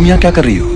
यहाँ क्या कर रही हो?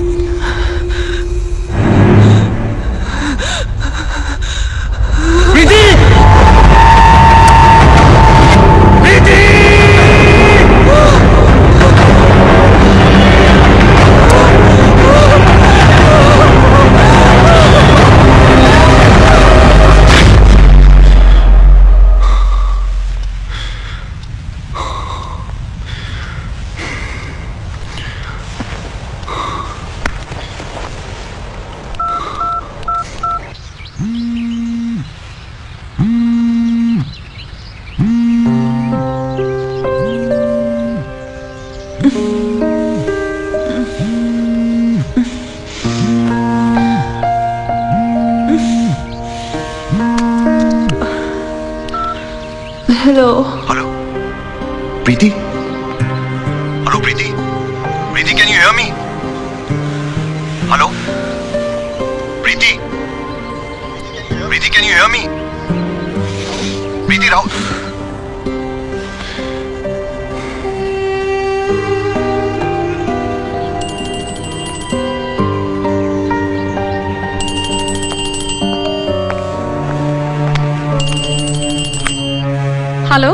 Hello hello Preeti, hello Preeti, Preeti can you hear me? Hello Preeti, Preeti can you hear me? Preeti Rahul, hello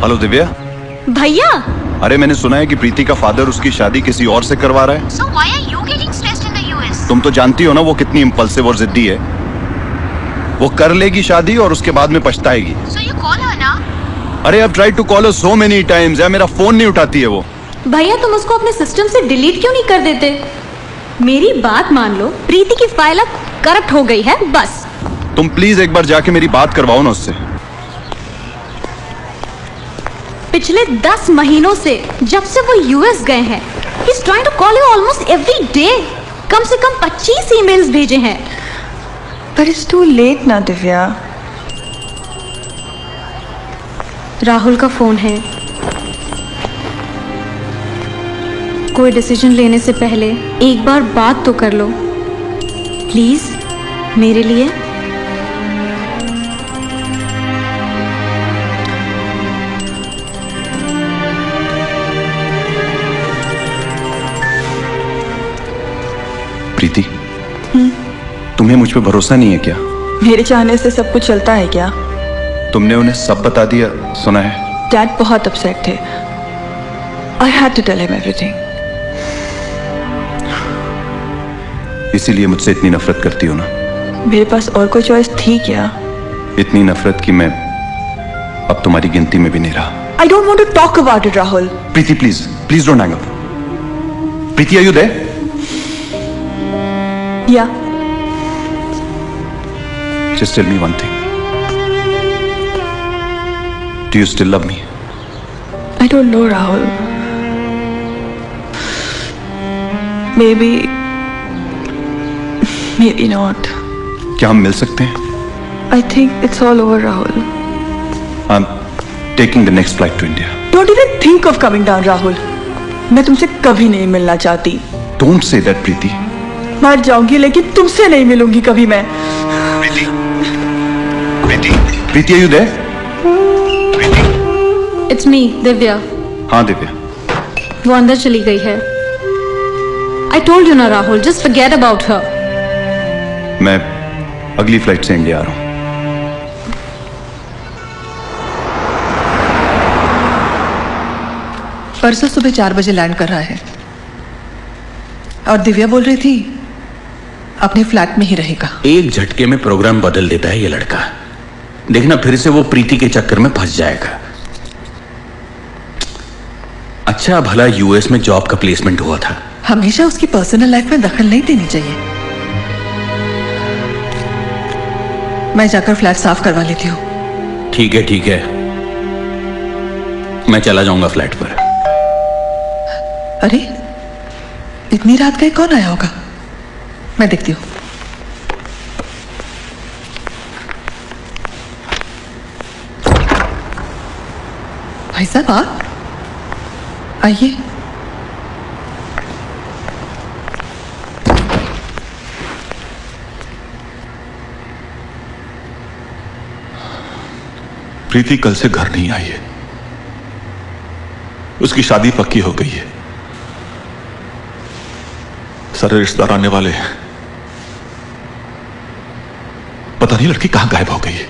hello Divya. भैया, अरे मैंने सुना है कि प्रीति का फादर उसकी शादी किसी और से करवा रहा है। So why are you getting stressed in the US? तुम तो जानती हो ना वो कितनी इम्पल्सिव और जिद्दी है। वो कर लेगी शादी और उसके बाद में पछताएगी। So you call her ना? अरे अब try to call her so many times, यार मेरा फोन नहीं उठाती है वो। भैया तुम उसको अपने सिस्टम से डिलीट क्यों नहीं कर देते? मेरी बात मान लो, प्रीति की फाइल अब करप्ट हो गई है बस। तुम प्लीज एक बार जाके मेरी बात करवाओ ना उससे। पिछले 10 महीनों से जब से वो यूएस गए हैं, he's trying to call you almost every day. कम से कम 25 ईमेल्स भेजे हैं। But it's too late ना दिव्या। राहुल का फोन है। कोई डिसीजन लेने से पहले एक बार बात तो कर लो प्लीज, मेरे लिए। प्रीति, तुम्हें मुझ पे भरोसा नहीं है क्या? मेरे चाहने से सब कुछ चलता है क्या? तुमने उन्हें सब बता दिया, सुना है? डैड बहुत अपसेट थे। I had to tell him everything. इसीलिए मुझसे इतनी नफरत करती हो ना? मेरे पास और कोई चॉइस थी क्या? इतनी नफरत कि मैं अब तुम्हारी गिनती में भी नहीं रहा। I don't want to talk about it, Rahul. Preeti please, please don't hang up. Preeti, are you there? Yeah. Just tell me one thing. Do you still love me? I don't know, Rahul. Maybe. Maybe not. क्या हम मिल सकते हैं? I think it's all over, Rahul. I'm taking the next flight to India. Don't even think of coming down, Rahul. मैं तुमसे कभी नहीं मिलना चाहती। Don't say that, प्रीति। मर जाऊंगी लेकिन तुमसे नहीं मिलूंगी कभी मैं। प्रीति, प्रीति, प्रीति, are you there? Preeti. It's me, Divya. हाँ दिव्या। वो अंदर चली गई है। I told you ना Rahul, just forget about her. मैं अगली फ्लाइट से इंडिया आ रहा हूँ। परसों सुबह 4 बजे लैंड कर रहा है और दिव्या बोल रही थी अपने फ्लैट में ही रहेगा। एक झटके में प्रोग्राम बदल देता है ये लड़का। देखना फिर से वो प्रीति के चक्कर में फंस जाएगा। अच्छा भला यूएस में जॉब का प्लेसमेंट हुआ था। हमेशा उसकी पर्सनल लाइफ में दखल नहीं देनी चाहिए। मैं जाकर फ्लैट साफ करवा लेती हूँ। ठीक है ठीक है, मैं चला जाऊंगा फ्लैट पर। अरे इतनी रात गए कौन आया होगा? मैं देखती हूँ। भाई साहब आप आइए। प्रीति कल से घर नहीं आई है। उसकी शादी पक्की हो गई है। सारे रिश्तेदार आने वाले हैं। पता नहीं लड़की कहां गायब हो गई है।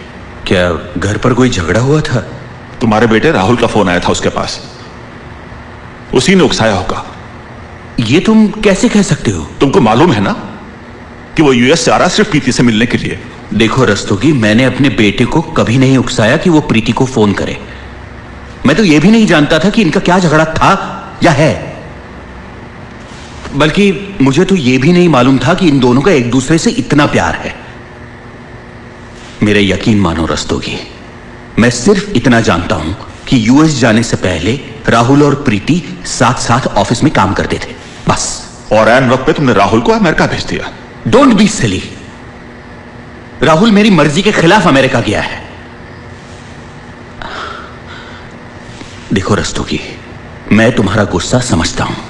क्या घर पर कोई झगड़ा हुआ था? तुम्हारे बेटे राहुल का फोन आया था उसके पास, उसी ने उकसाया होगा। ये तुम कैसे कह सकते हो? तुमको मालूम है ना कि वो यूएस से आ रहा सिर्फ प्रीति से मिलने के लिए। देखो रस्तोगी, मैंने अपने बेटे को कभी नहीं उकसाया कि वो प्रीति को फोन करे। मैं तो ये भी नहीं जानता था कि इनका क्या झगड़ा था या है। बल्कि मुझे तो ये भी नहीं मालूम था कि इन दोनों का एक दूसरे से इतना प्यार है। मेरे यकीन मानो रस्तोगी, मैं सिर्फ इतना जानता हूं कि यूएस जाने से पहले राहुल और प्रीति साथ साथ ऑफिस में काम करते थे, बस। और ऐन वक्त पे तुमने राहुल को अमेरिका भेज दिया। Don't be silly. राहुल मेरी मर्जी के खिलाफ अमेरिका गया है। देखो रस्तोगी, मैं तुम्हारा गुस्सा समझता हूं।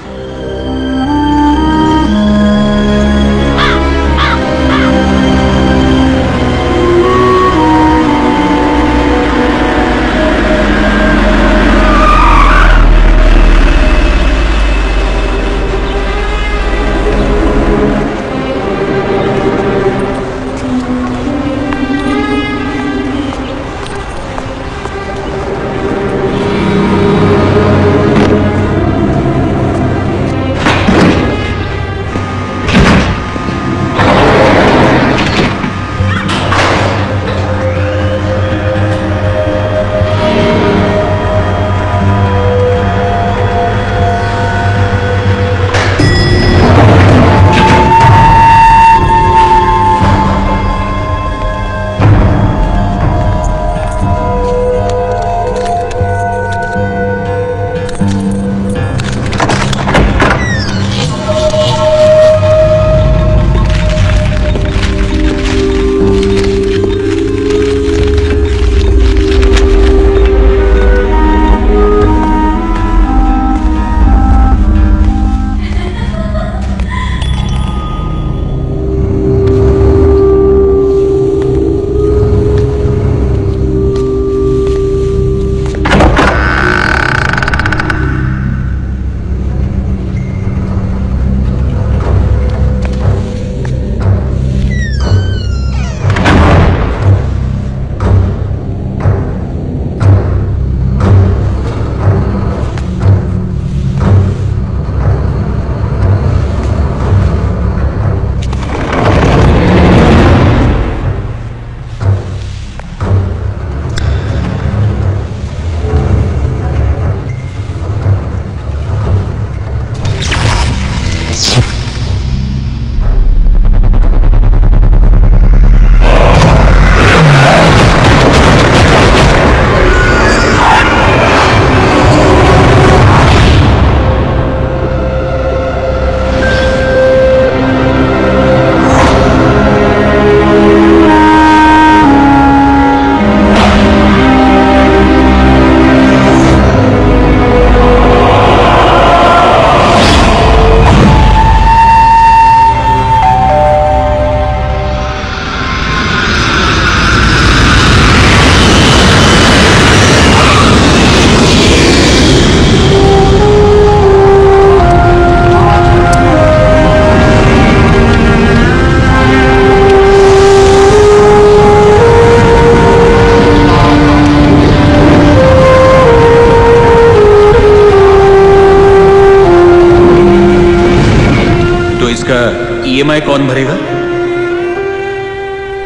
ईएमआई कौन भरेगा?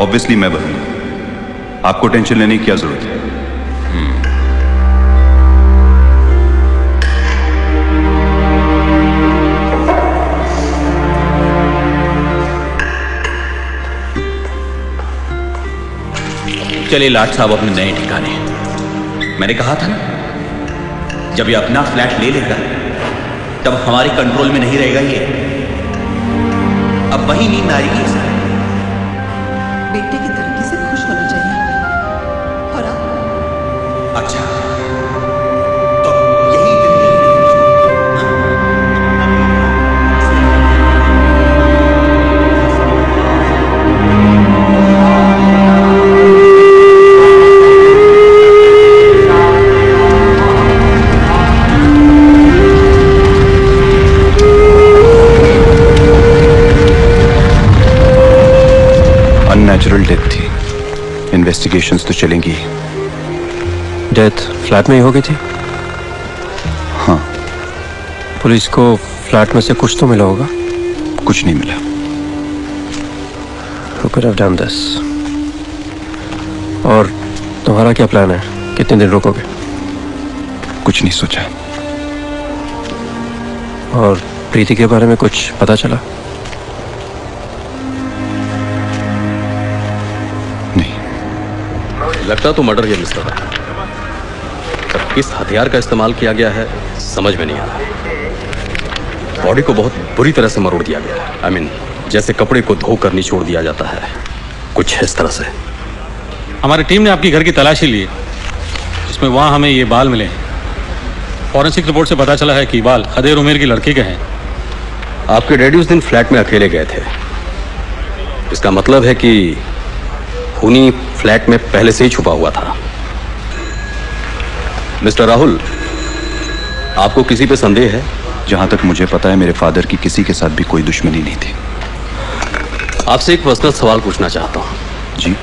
ऑब्वियसली मैं भरूंगा। आपको टेंशन लेने की क्या जरूरत है? चलिए लाट साहब अपने नए ठिकाने। मैंने कहा था ना, जब ये अपना फ्लैट ले लेगा तब हमारे कंट्रोल में नहीं रहेगा ये। अब वही नींद आएगी इसे। बेटे की तरक्की से खुश होना चाहिए। और आप? अच्छा, तो यही दिन नेचुरल डेथ थी, इन्वेस्टिगेशंस तो चलेंगी। डेथ फ्लैट में ही हो गई थी? हाँ। पुलिस को फ्लैट में से कुछ तो मिला होगा? कुछ नहीं मिला। Who could have done this? और तुम्हारा क्या प्लान है? कितने दिन रुकोगे? कुछ नहीं सोचा। और प्रीति के बारे में कुछ पता चला? नहीं। लगता तो मर्डर या मिस्टर है। पर किस हथियार का इस्तेमाल किया गया है समझ में नहीं आ रहा। बॉडी को बहुत बुरी तरह से मरोड़ दिया गया है। I mean, जैसे कपड़े को धोकर निचोड़ दिया जाता है, कुछ इस तरह से। हमारी टीम ने आपकी घर की तलाशी ली, जिसमें वहां हमें ये बाल मिले। फॉरेंसिक रिपोर्ट से पता चला है कि बाल अदेर उमेर की लड़की के हैं। आपके डैडी उस दिन फ्लैट में अकेले गए थे। इसका मतलब है कि खूनी फ्लैट में पहले से ही छुपा हुआ था। मिस्टर राहुल, आपको किसी पे संदेह है? जहां तक मुझे पता है मेरे फादर की किसी के साथ भी कोई दुश्मनी नहीं थी। आपसे एक पर्सनल सवाल पूछना चाहता हूं। जी।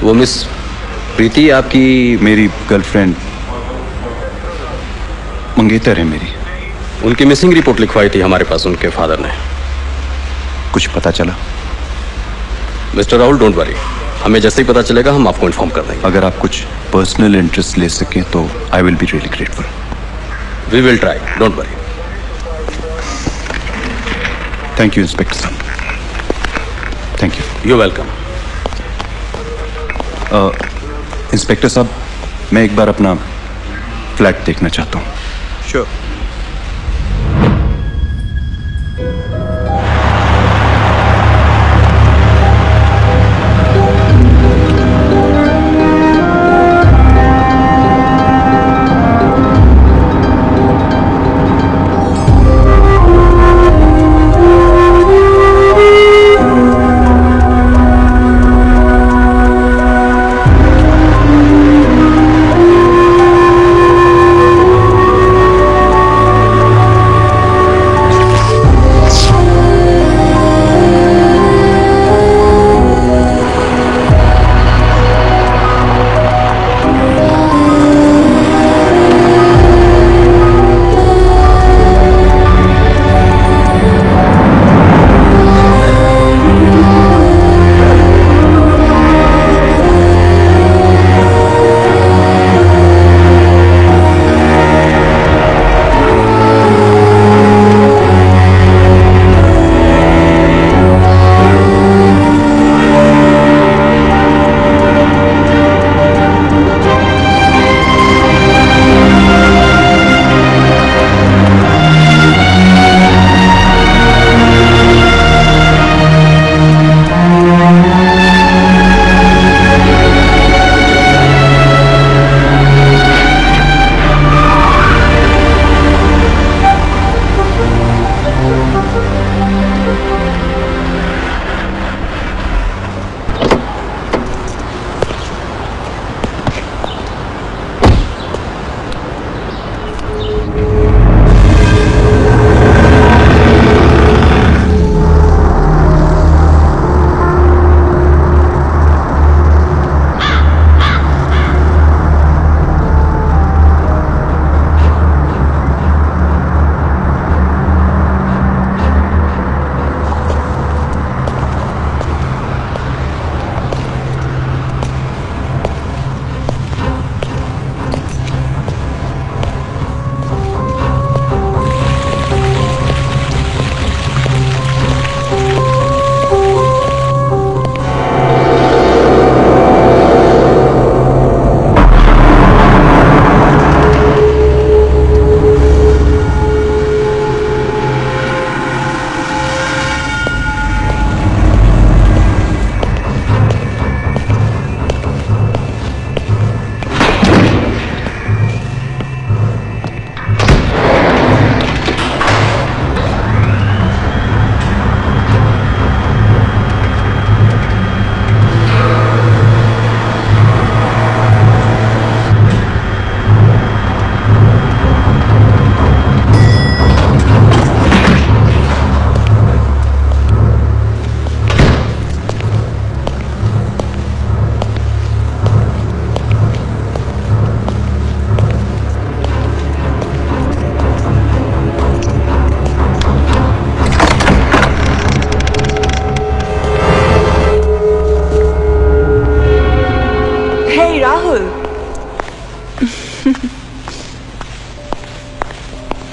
वो मिस प्रीति आपकी? मेरी गर्लफ्रेंड मंगेतर है मेरी। उनकी मिसिंग रिपोर्ट लिखवाई थी हमारे पास उनके फादर ने। कुछ पता चला? मिस्टर राहुल, डोंट वरी, हमें जैसे ही पता चलेगा हम आपको इन्फॉर्म कर देंगे। अगर आप कुछ पर्सनल इंटरेस्ट ले सकें तो I will be really grateful. We will try, don't worry. Thank you inspector साहब। Thank you. You welcome. Inspector साहब, मैं एक बार अपना फ्लैट देखना चाहता हूँ। Sure.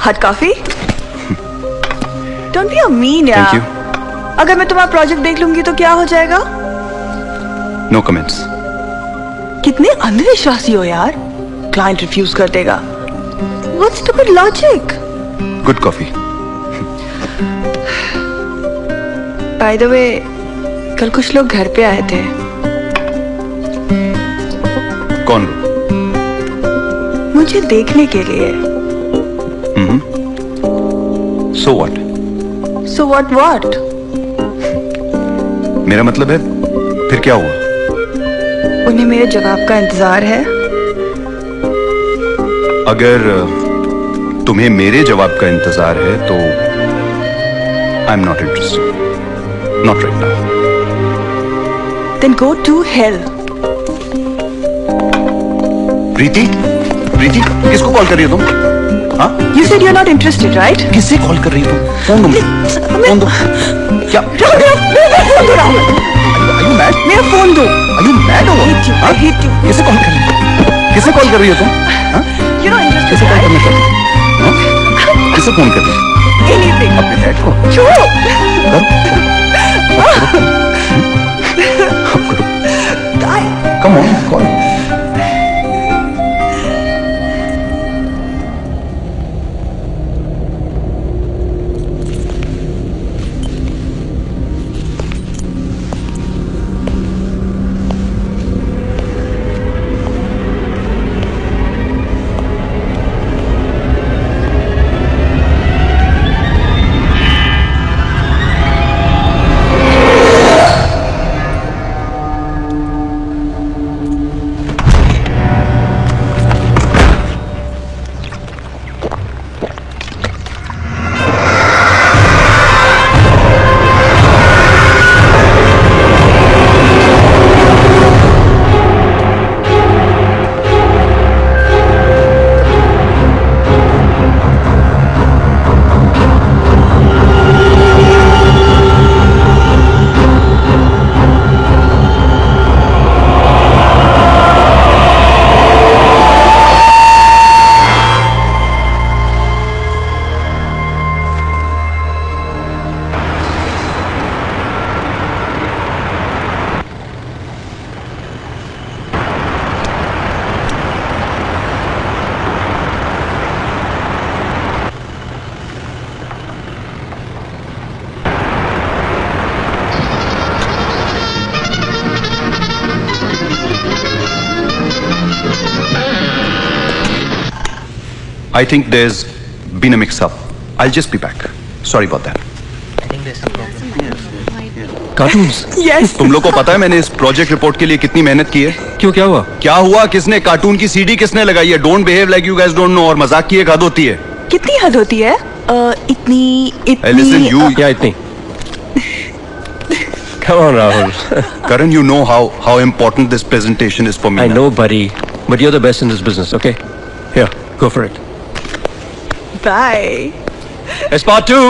Hot coffee? Don't be a mean यार। Thank you. अगर मैं तुम्हारा प्रोजेक्ट देख लूंगी तो क्या हो जाएगा? No comments. कितने अंधविश्वासी हो यार, क्लाइंट रिफ्यूज कर देगा। What's stupid logic? Good coffee. By the way, कल कुछ लोग घर पे आए थे। कौन? मुझे देखने के लिए। So what? So what? मेरा मतलब है फिर क्या हुआ? उन्हें मेरे जवाब का इंतजार है। अगर तुम्हें मेरे जवाब का इंतजार है तो I am not interested, not right now. Then go to hell. Preeti, Preeti, किसको कॉल कर रही हो तुम? हाँ? You said you're not interested, right? किससे कॉल कर रही हो तुम? फोन दो मुझे। फोन दो। क्या? मेरा फोन दो राहुल। Are you mad? मेरा फोन दो। Are you mad or what? I hate you. किससे कॉल कर रही हो? किससे कॉल कर रही हो तुम? हाँ? You're not interested, किससे कॉल right? करना चाहती हो? हाँ? किससे फोन कर रही हो? Anything. अपने डैड को? छोड़ो। अब करो। Die. Come on, call. I think there's been a mix-up. I'll just be back. Sorry about that. Cartoons? Yes. तुम लोग को पता है मैंने इस प्रोजेक्ट रिपोर्ट के लिए कितनी मेहनत की है? क्यों, क्या हुआ? क्या हुआ? किसने कार्टून की सीडी किसने लगाई है? Don't behave like you guys don't know. और मजाक की एक हद होती है। कितनी हद होती है? इतनी Hey, listen, you, क्या इतनी? Come on, Rahul. Karan, you know how important this presentation is for me. I now. know, buddy, but you're the best in this business, okay? Here, go for it. Bye. It's part 2.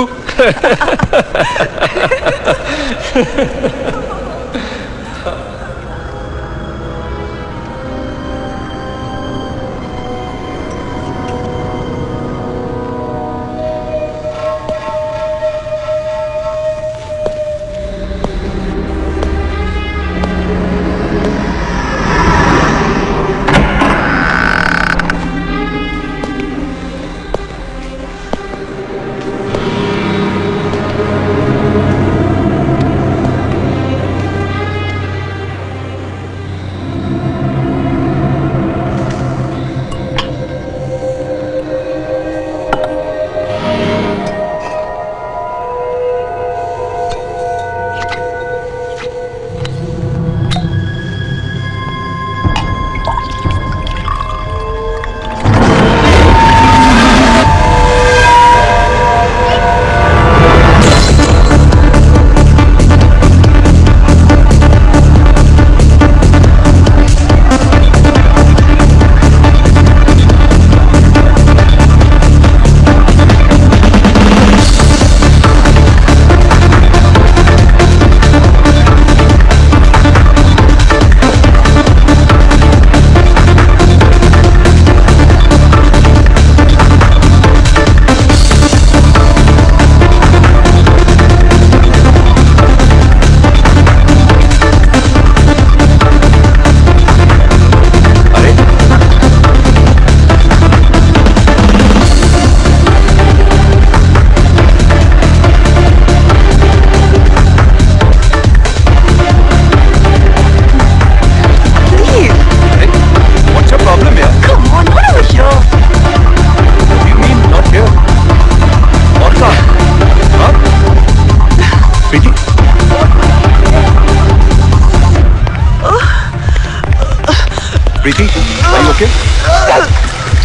okay?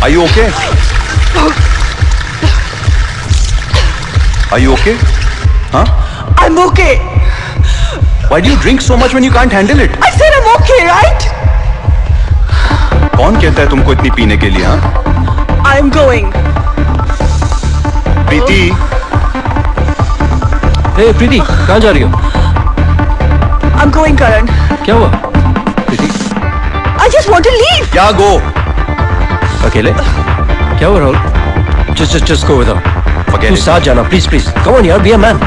Are you okay? Are you okay? Huh? I'm okay. Why do you drink so much when you can't handle it? I said I'm okay, right? कौन कहता है तुमको इतनी पीने के लिए? हाँ? I'm going. प्रीति. हे प्रीति, कहाँ जा रही हो? I'm going, Karan. क्या हुआ? प्रीति? I just want to leave. क्या go? अकेले? क्या हुआ Rahul? Just go with her. Forget तू it. साथ जाना, please. Come on यार, be a man.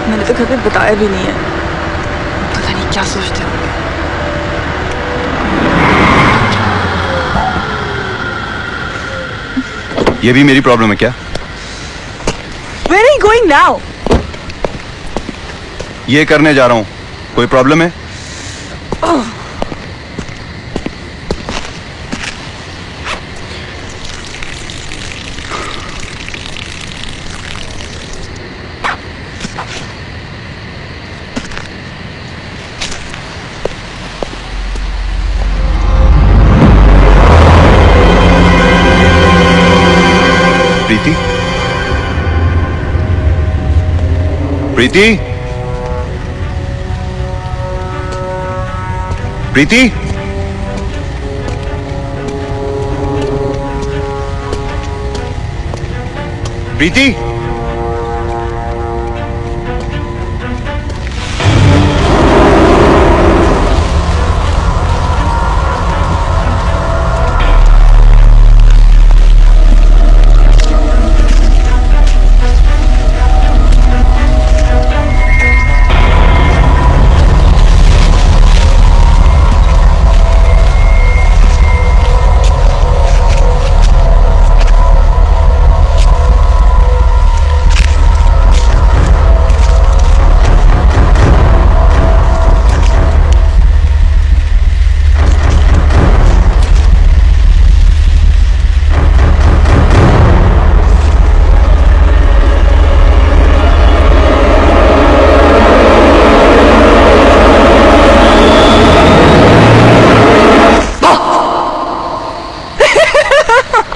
मैंने तो घर पे बताया भी नहीं है। पता नहीं क्या सोचते होंगे। ये भी मेरी प्रॉब्लम है क्या? Where are you going now? ये करने जा रहा हूँ। कोई प्रॉब्लम है? प्रीति? प्रीति? प्रीति? प्रीति?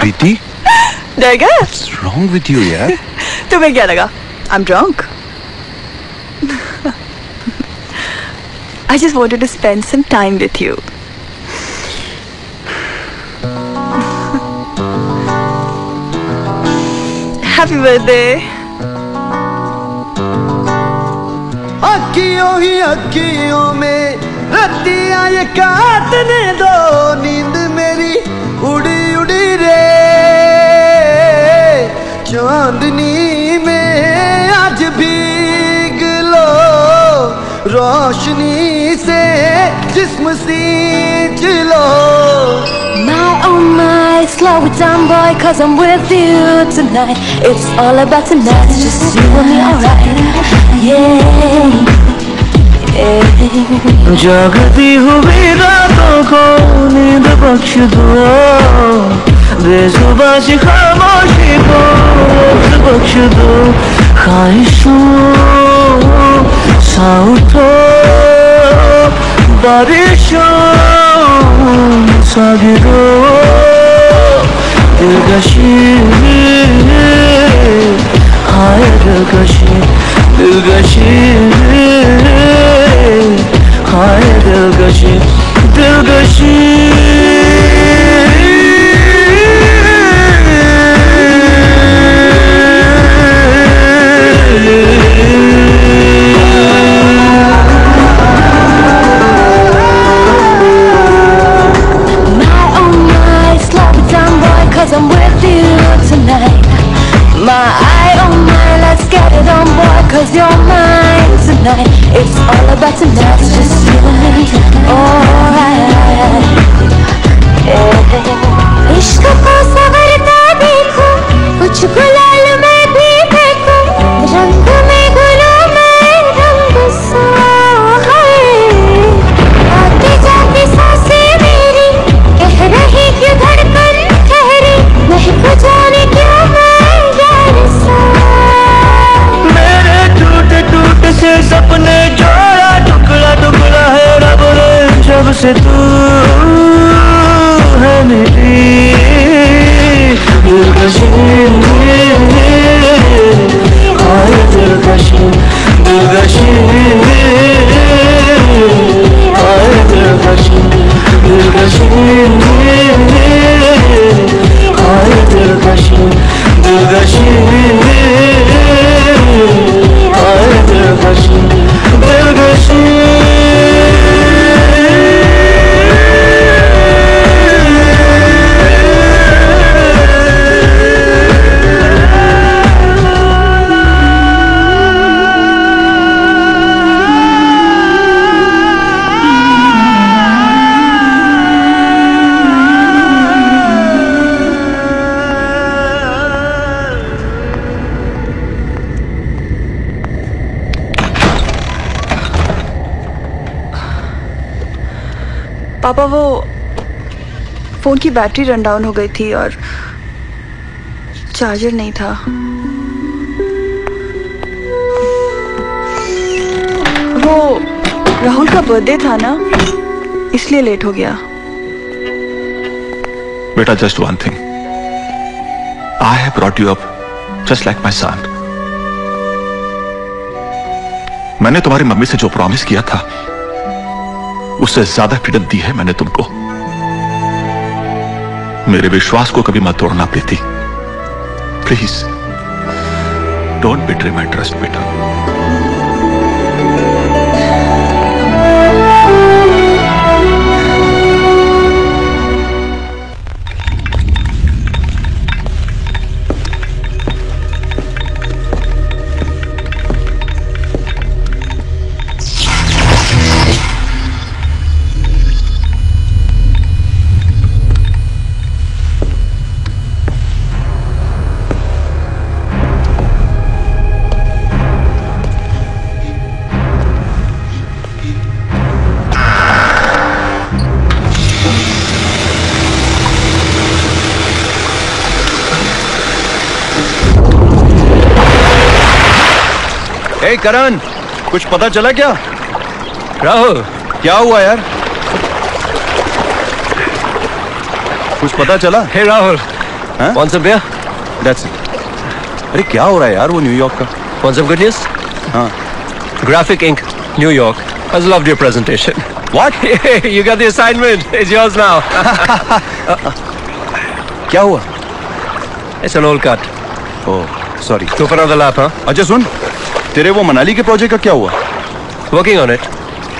प्रीति? डर गया? What's wrong with you यार? तुम्हें क्या लगा? I'm drunk. I just wanted to spend some time with you. Happy birthday. अखियों ही अखियों में रतियां ये काटने दो, नींद मेरी उड़ी उड़ी रे, चांदनी में आज भीग लो, रोशनी से जिस्म सींच लो। My oh my, slow it down boy, cause I'm with you tonight. It's all about tonight, it's just you and me, alright. Yeah. जागती हुई रातों को नींद बख्श दो, बेजुबां सी खामोशी को वक्त बख्श दो, ख्वाहिशों सा उठो, बारिशों सा गिरो, दिलकशी हाय दिलकशी, दिलकशी हाय दिलकशी, दिलकशी। Cause I'm with you tonight. My eye, oh my, let's get it on board, cause you're mine tonight. It's all about tonight, it's just you and me, alright. इश्क को संवरता देखो, कुछ गुलाल में भी फेंको, रंग में घुलो मैं रंग सा है, आती जाती सांसें मेरी कह रही क्यों धड़कन ठहरी, महक जाने क्यों मैं से दूर है मेरी दिलकशी, हाय दिलकशी दिलकशी, हाय दिलकशी दिलकशी, हाय दिलकशी दिलकशी, हाय दिलकशी दिलकशी। पापा वो फोन की बैटरी रन डाउन हो गई थी और चार्जर नहीं था। वो राहुल का बर्थडे था ना, इसलिए लेट हो गया। बेटा, just one thing, I have brought you up just like my son. मैंने तुम्हारी मम्मी से जो प्रॉमिस किया था उससे ज्यादा फ्रीडम दी है मैंने तुमको। मेरे विश्वास को कभी मत तोड़ना Preeti, please don't betray my trust बेटा। करण, कुछ पता चला क्या? राहुल, क्या हुआ यार? कुछ पता चला? हे Rahul, want some beer? That's it. अरे क्या हो रहा है यार वो न्यूयॉर्क का? Want some good news? हाँ. Graphic Inc. New York has loved your presentation. What? You got the assignment. It's yours now. क्या हुआ? It's an old cut. Oh, sorry. Two for the lap, huh? अच्छा सुन, तेरे वो मनाली के project का क्या हुआ? Working on it.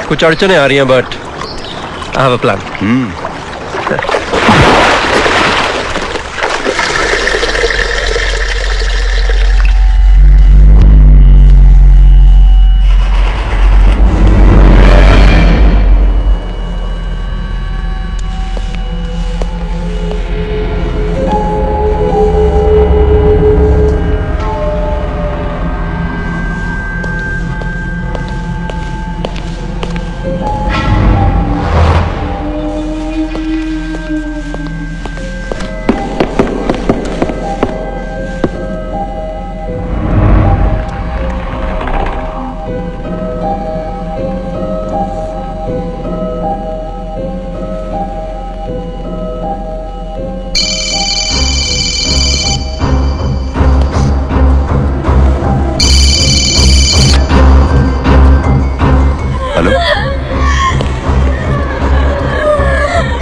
कुछ अड़चनें आ रही हैं, but I have a plan.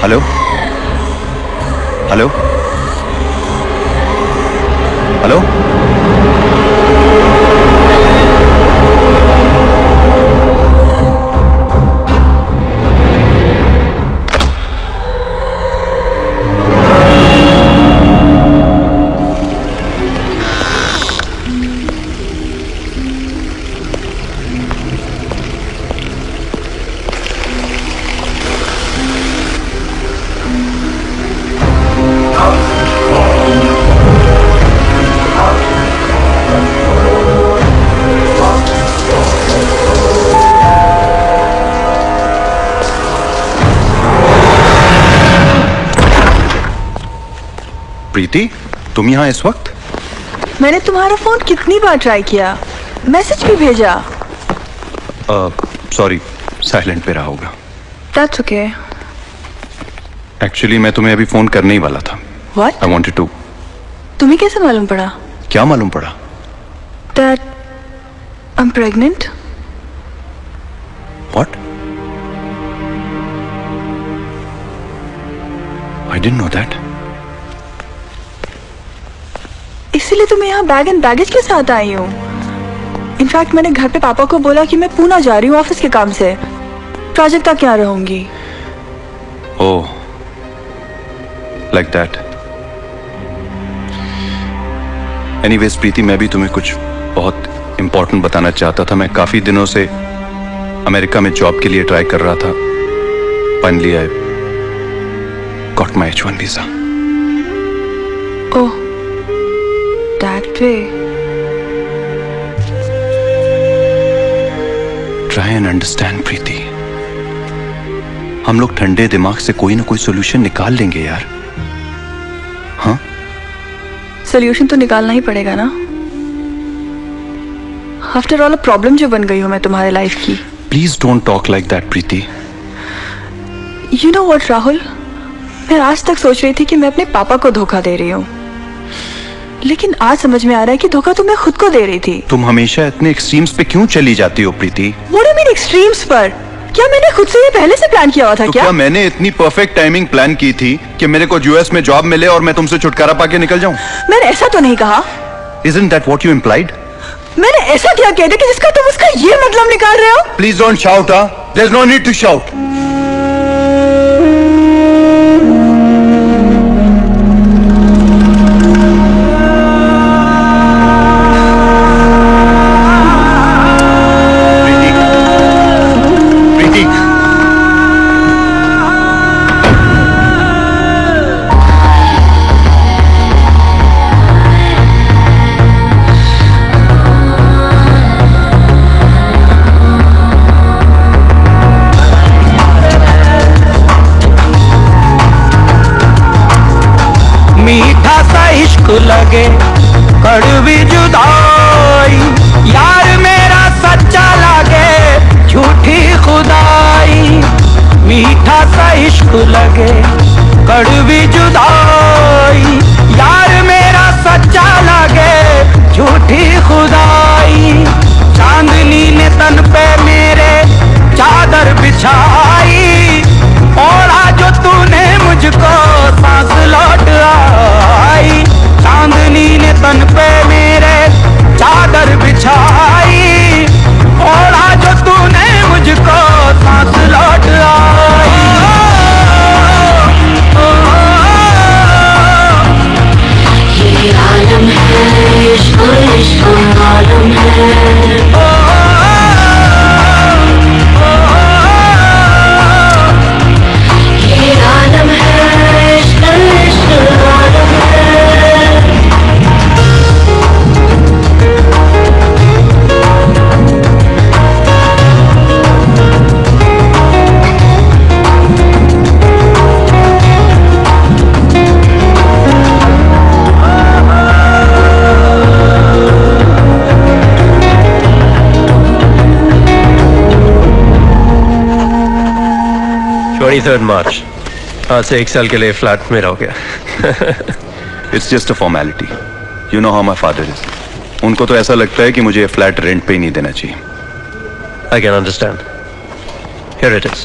Hello hello hello Preeti, तुम यहाँ इस वक्त? मैंने तुम्हारा फोन कितनी बार ट्राई किया, मैसेज भी भेजा। सॉरी, साइलेंट पे रहा होगा। That's okay. एक्चुअली मैं तुम्हें अभी फोन करने ही वाला था। What? I wanted to. तुम्हें कैसे मालूम पड़ा? क्या मालूम पड़ा? That I'm pregnant. What? I didn't know that. इसीलिए तो मैं यहाँ बैग एंड बैगेज के साथ आई हूँ। इनफैक्ट मैंने घर पे पापा को बोला कि मैं पूना जा रही हूँ ऑफिस के काम से, प्रोजेक्ट तक यहाँ रहूंगी। Oh, like that. Anyways, प्रीति, मैं भी तुम्हें कुछ बहुत इंपॉर्टेंट बताना चाहता था। मैं काफी दिनों से अमेरिका में जॉब के लिए ट्राई कर रहा था। Finally, I got my H1 visa. Oh, that way. Try and understand, प्रीति। हम लोग ठंडे दिमाग से कोई ना कोई सोल्यूशन निकाल लेंगे यार। हाँ? सोल्यूशन तो निकालना ही पड़ेगा ना। आफ्टर ऑल प्रॉब्लम जो बन गई हूं मैं तुम्हारे लाइफ की। Please don't talk like that Preeti. You know what Rahul, मैं आज तक सोच रही थी कि मैं अपने पापा को धोखा दे रही हूँ, लेकिन आज समझ में आ रहा है कि धोखा तो मैं खुद को दे रही थी। तुम हमेशा इतने एक्सट्रीम्स पे क्यों चली जाती हो प्रीति? What do you mean extremes पर? क्या मैंने खुद से ये पहले से प्लान किया हुआ था? तो क्या मैंने इतनी परफेक्ट टाइमिंग प्लान की थी कि मेरे को यूएस में जॉब मिले और मैं तुमसे छुटकारा पाके निकल जाऊं? मैंने ऐसा तो नहीं कहा। Isn't that what you implied? मैंने ऐसा क्या कह दिया कि जिसका तुम उसका ये मतलब निकाल रहे हो? Please don't shout, huh? There's no need to shout. लगे कड़वी जुदाई, यार मेरा सच्चा लगे झूठी खुदाई। मीठा सा इश्क लगे कड़वी जुदाई, यार मेरा सच्चा लगे झूठी खुदाई। चांदनी ने तन पे मेरे चादर बिछाई, और आज जो तूने मुझको सांस लौट आई। चांदनी ने तन पे मेरे चादर बिछाई, और आज जो तूने मुझको सांस लौट आई। ये आलम है, इश्क इश्क आलम है। ये आलम है, इश्क इश्क आलम है। मार्च, आज से 1 साल के लिए फ्लैट में रहोगे। It's just a formality. You know how my father is. उनको तो ऐसा लगता है कि मुझे फ्लैट रेंट पे ही नहीं देना चाहिए। I can understand. Here it is.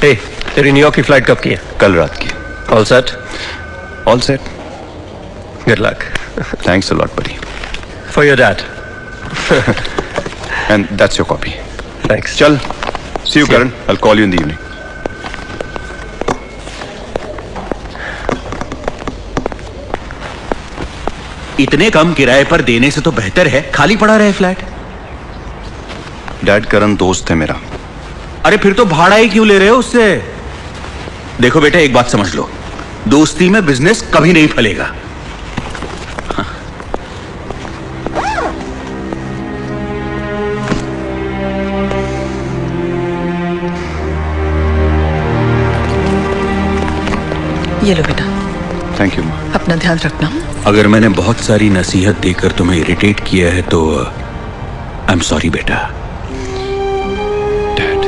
Hey, तेरी न्यूयॉर्क की फ्लाइट कब की है? कल रात की। All set? All set. Good luck. Thanks a lot, buddy. For your dad. And that's your copy. Thanks. चल. See you, Karan. I'll call you in the evening. इतने कम किराए पर देने से तो बेहतर है खाली पड़ा रहे फ्लैट। डैड, करण दोस्त है मेरा। अरे फिर तो भाड़ा ही क्यों ले रहे हो उससे? देखो बेटा, एक बात समझ लो, दोस्ती में बिजनेस कभी नहीं फलेगा। ये लो बेटा। Thank you. अपना ध्यान रखना। अगर मैंने बहुत सारी नसीहत देकर तुम्हें इरिटेट किया है तो आई एम सॉरी बेटा। डैड,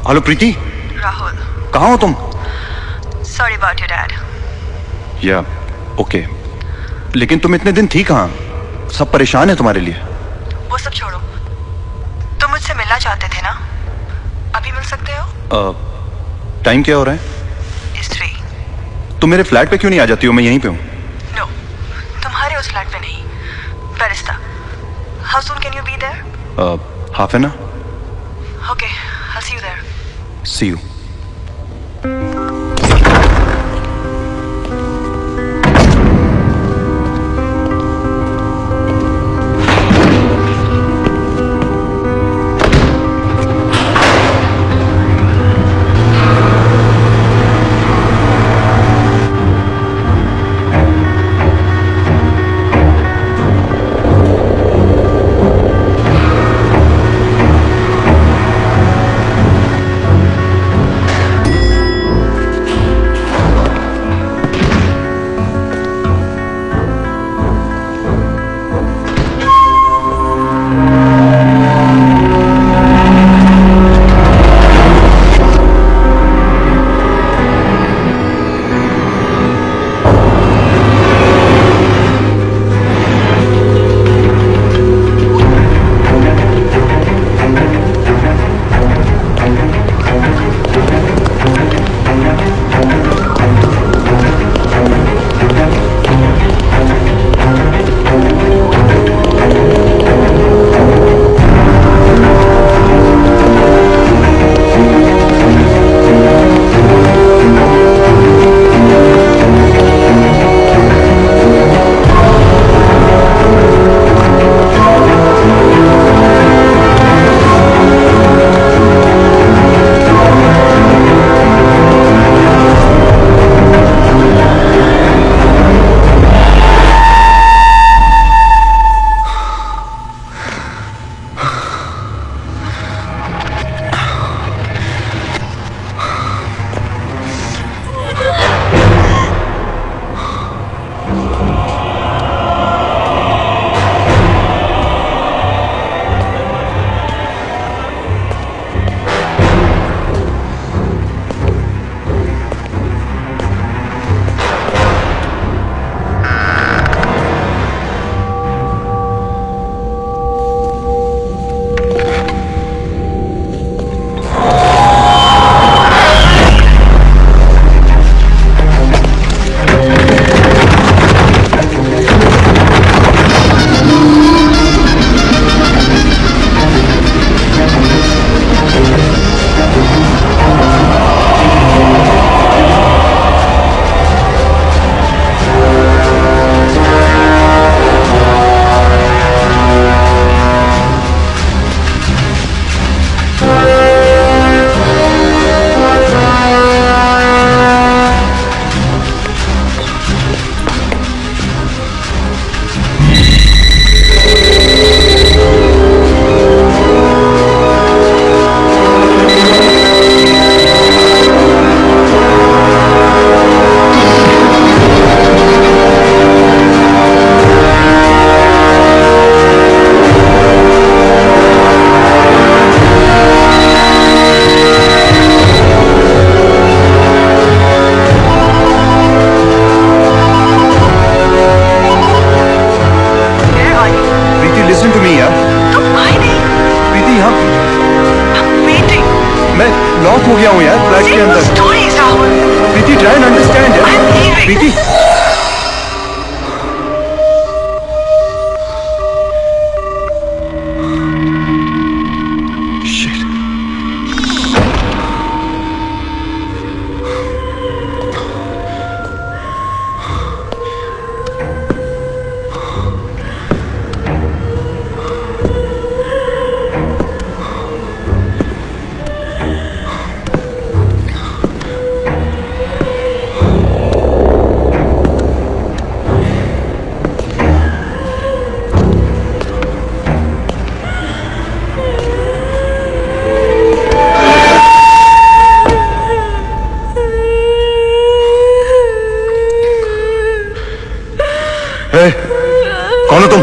हेलो प्रीति। राहुल, कहाँ हो तुम? Sorry about your dad. या ओके, लेकिन तुम इतने दिन थी कहाँ? सब परेशान है तुम्हारे लिए। वो सब छोड़ो, तुम मुझसे मिलना चाहते थे ना, अभी मिल सकते हो? टाइम क्या हो रहा है? It's 3। तुम मेरे फ्लैट पे क्यों नहीं आ जाती हो? मैं यहीं पे हूँ। नो, तुम्हारे उस फ्लैट पे नहीं, बेरिस्ता। How soon can you be there? Half an hour. Okay, I'll see you there. See you. Lock हो गया हूँ यार फ्लैट के अंदर। प्रीति ट्राई एंड अंडरस्टैंड यार। प्रीति कौन हो तुम?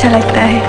अच्छा लगता है।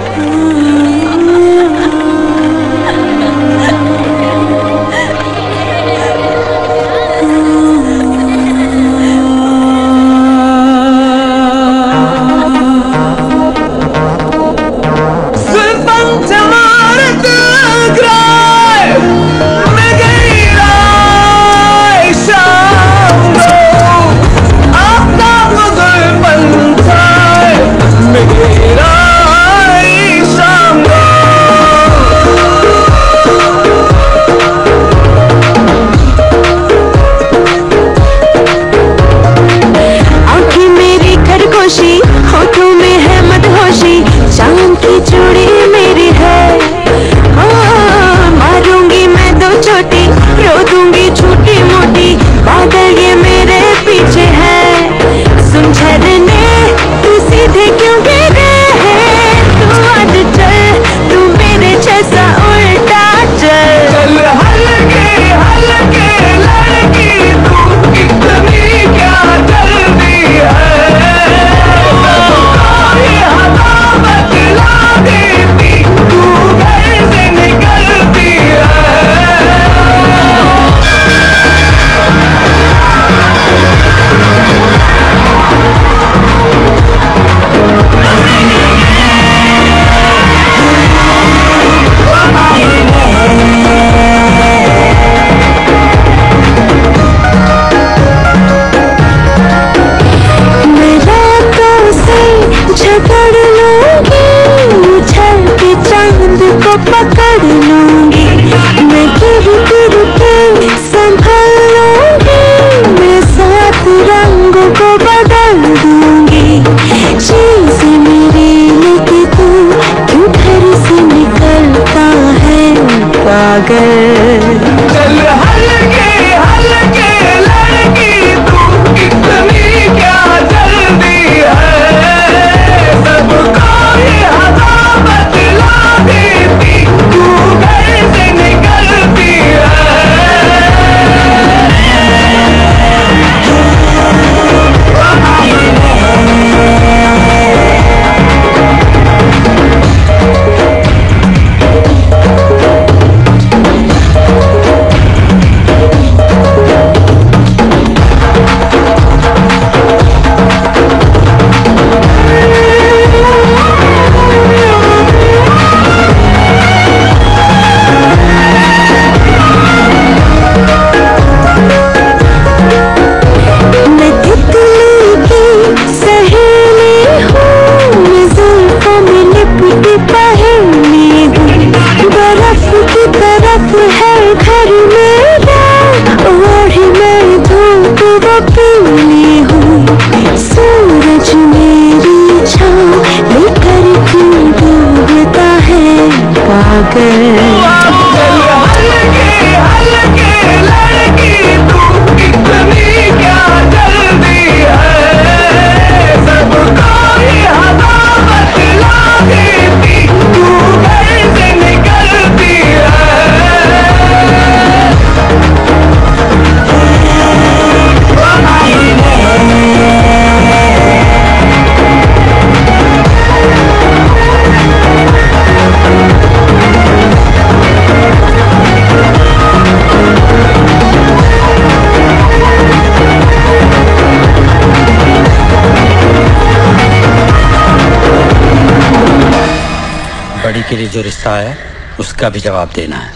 के लिए जो रिश्ता है उसका भी जवाब देना है।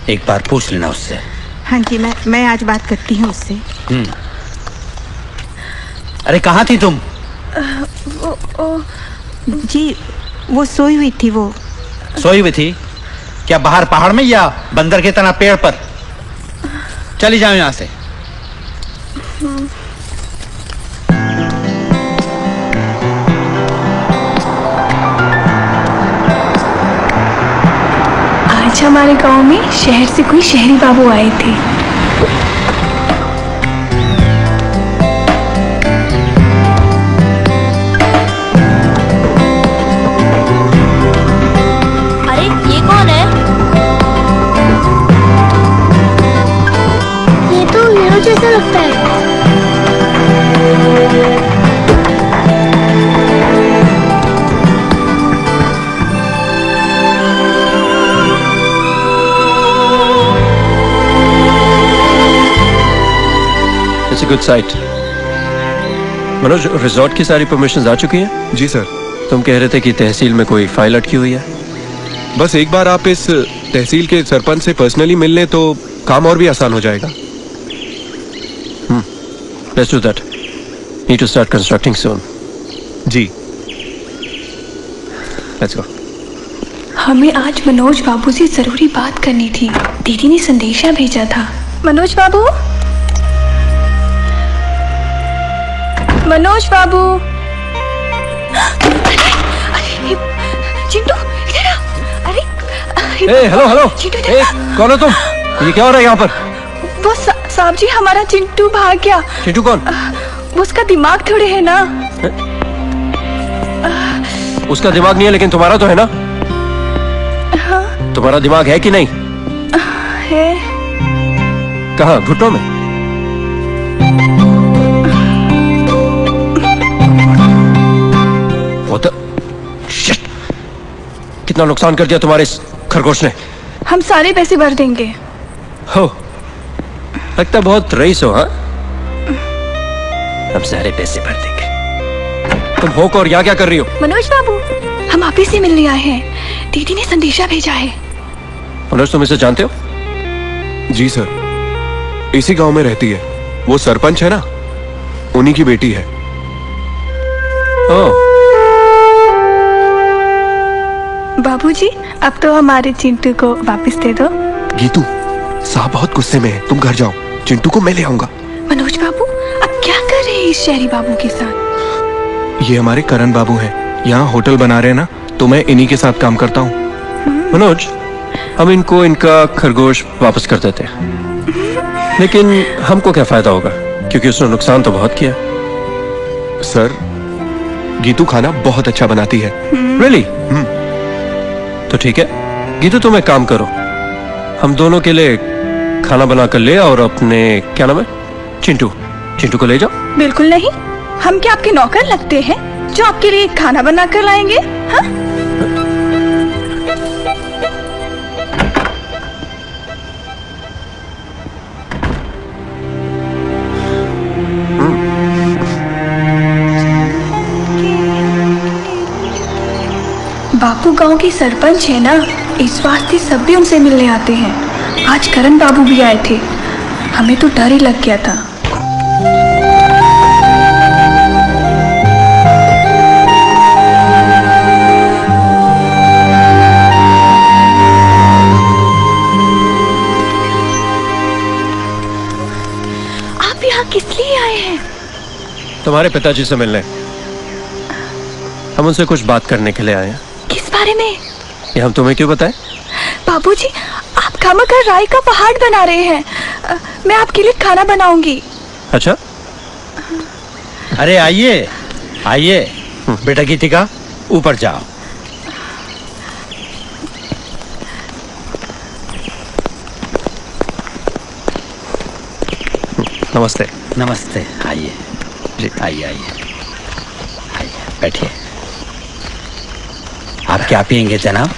एक बार पूछ लेना उससे। हाँ जी, मैं आज बात करती हूँ उससे। अरे कहाँ थी तुम? जी वो सोई हुई थी। वो सोई हुई थी क्या? बाहर पहाड़ में या बंदर के तना पेड़ पर? चली जाओ यहाँ से। आज हमारे गांव में शहर से कोई शहरी बाबू आए थे। अरे ये कौन है? ये तो हीरो जैसा लगता है। a good sight. Manoj, resort की सारी परमिशंस आ चुकी हैं? जी सर। तुम कह रहे थे कि तहसील में कोई फाइल अटकी हुई है। बस एक बार आप इस तहसील के सरपंच से पर्सनली मिल लें तो काम और भी आसान हो जाएगा। Let's do that. Need to start constructing soon. Ji. Let's go. हमें आज मनोज बाबू से जरूरी बात करनी थी। दीदी ने संदेशा भेजा था। मनोज बाबू, मनोज बाबू। अरे चिंटू इधर आ। अरे हेलो हेलो। कौन हो तुम? ये क्या हो रहा है यहाँ पर? वो साहब जी, हमारा चिंटू भाग गया। चिंटू कौन? वो उसका दिमाग थोड़े है ना। उसका दिमाग नहीं है लेकिन तुम्हारा तो है ना। हाँ। तुम्हारा दिमाग है कि नहीं? है। कहाँ? घुटनों में? वो तो शिट! कितना नुकसान कर दिया तुम्हारे इस खरगोश ने। हम सारे पैसे भर देंगे। हो, लगता बहुत रईस हो। हाँ, हम सारे पैसे भर देंगे। तुम हो और यहाँ क्या कर रही हो? मनोज बाबू, हम आप ही से मिलने आए हैं। दीदी ने संदेशा भेजा है। मनोज, तुम इसे जानते हो? जी सर, इसी गांव में रहती है। वो सरपंच है ना, उन्हीं की बेटी है। बाबूजी, अब तो हमारे चिंटू को वापस दे दो। गीतू, साहब बहुत गुस्से में है, तुम घर जाओ, चिंटू को मैं ले आऊंगा। मनोज बाबू, अब क्या कर रहे हैं इस शहरी बाबू के साथ? ये हमारे करण बाबू हैं, यहाँ होटल बना रहे हैं ना, तो मैं इन्हीं के साथ काम करता हूँ। मनोज, हम इनको इनका खरगोश वापस कर देते हैं, लेकिन हमको क्या फायदा होगा, क्योंकि उसने नुकसान तो बहुत किया। सर, गीतू खाना बहुत अच्छा बनाती है। Really? तो ठीक है, गीतू तुम एक काम करो, हम दोनों के लिए खाना बना कर ले और अपने क्या नाम है, चिंटू को ले जाओ। बिल्कुल नहीं, हम क्या आपके नौकर लगते हैं जो आपके लिए खाना बना कर लाएंगे? हाँ? बापू गांव के सरपंच है ना, इस वास्ते सब भी उनसे मिलने आते हैं। आज करण बाबू भी आए थे, हमें तो डर ही लग गया था। आप यहाँ किस लिए आए हैं? तुम्हारे पिताजी से मिलने। हम उनसे कुछ बात करने के लिए आए हैं। किस बारे में? ये हम तुम्हें क्यों बताएं? बाबूजी, आप खामखा राई का पहाड़ बना रहे हैं। मैं आपके लिए खाना बनाऊंगी। अच्छा? अरे आइए आइए बेटा गीतिका, ऊपर जाओ। नमस्ते। नमस्ते, आइए जी, आइए आइए आइए, बैठिए। आप क्या पियेंगे जनाब?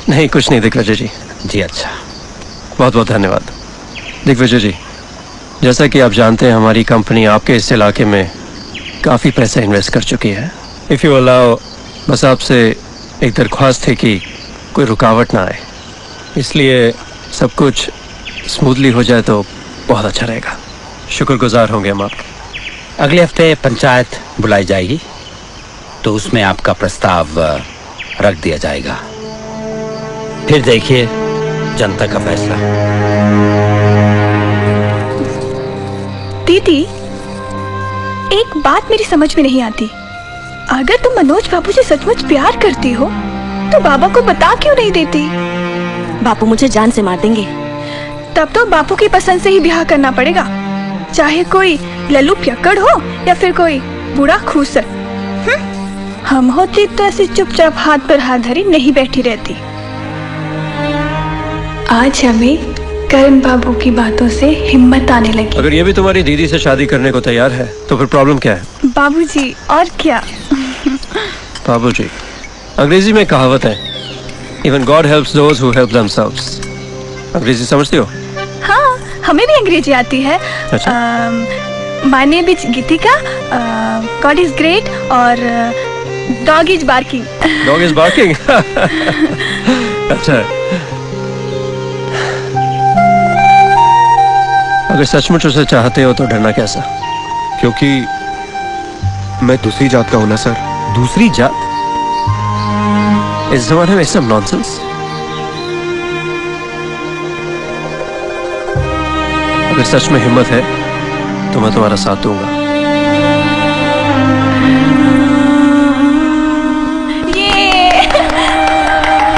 नहीं, कुछ नहीं दिग्विजय जी। जी अच्छा, बहुत बहुत धन्यवाद। दिग्विजय जी, जैसा कि आप जानते हैं, हमारी कंपनी आपके इस इलाके में काफ़ी पैसा इन्वेस्ट कर चुकी है। इफ़ यू अलाउ, बस आपसे एक दरख्वास्त है कि कोई रुकावट ना आए, इसलिए सब कुछ स्मूथली हो जाए तो बहुत अच्छा रहेगा। शुक्रगुजार होंगे हम आपके। अगले हफ्ते पंचायत बुलाई जाएगी तो उसमें आपका प्रस्ताव रख दिया जाएगा, फिर देखिए जनता का फैसला। दीदी, एक बात मेरी समझ में नहीं आती। अगर तुम मनोज बाबू से सचमुच प्यार करती हो तो बाबा को बता क्यों नहीं देती? बापू मुझे जान से मार देंगे। तब तो बापू की पसंद से ही ब्याह करना पड़ेगा, चाहे कोई लल्लू पियक्कड़ हो या फिर कोई बूढ़ा खूसर। हम होती तो ऐसे चुपचाप हाथ पर हाथ धरी नहीं बैठी रहती। आज हमें करण बाबू की बातों से हिम्मत आने लगी। अगर ये भी तुम्हारी दीदी से शादी करने को तैयार है तो फिर प्रॉब्लम क्या है? बाबूजी, और क्या? बाबूजी, अंग्रेजी में कहावत है, even God helps those who help themselves. अंग्रेजी समझती हो? हाँ, हमें भी अंग्रेजी आती है। अच्छा? My name is Geetika, god is great और dog is barking. Dog is barking. अच्छा, अगर सचमुच उसे चाहते हो तो डरना कैसा? क्योंकि मैं दूसरी जात का हूं ना सर। दूसरी जात? इस जमाने में सब नॉनसेंस। अगर सच में हिम्मत है तो मैं तुम्हारा साथ दूंगा।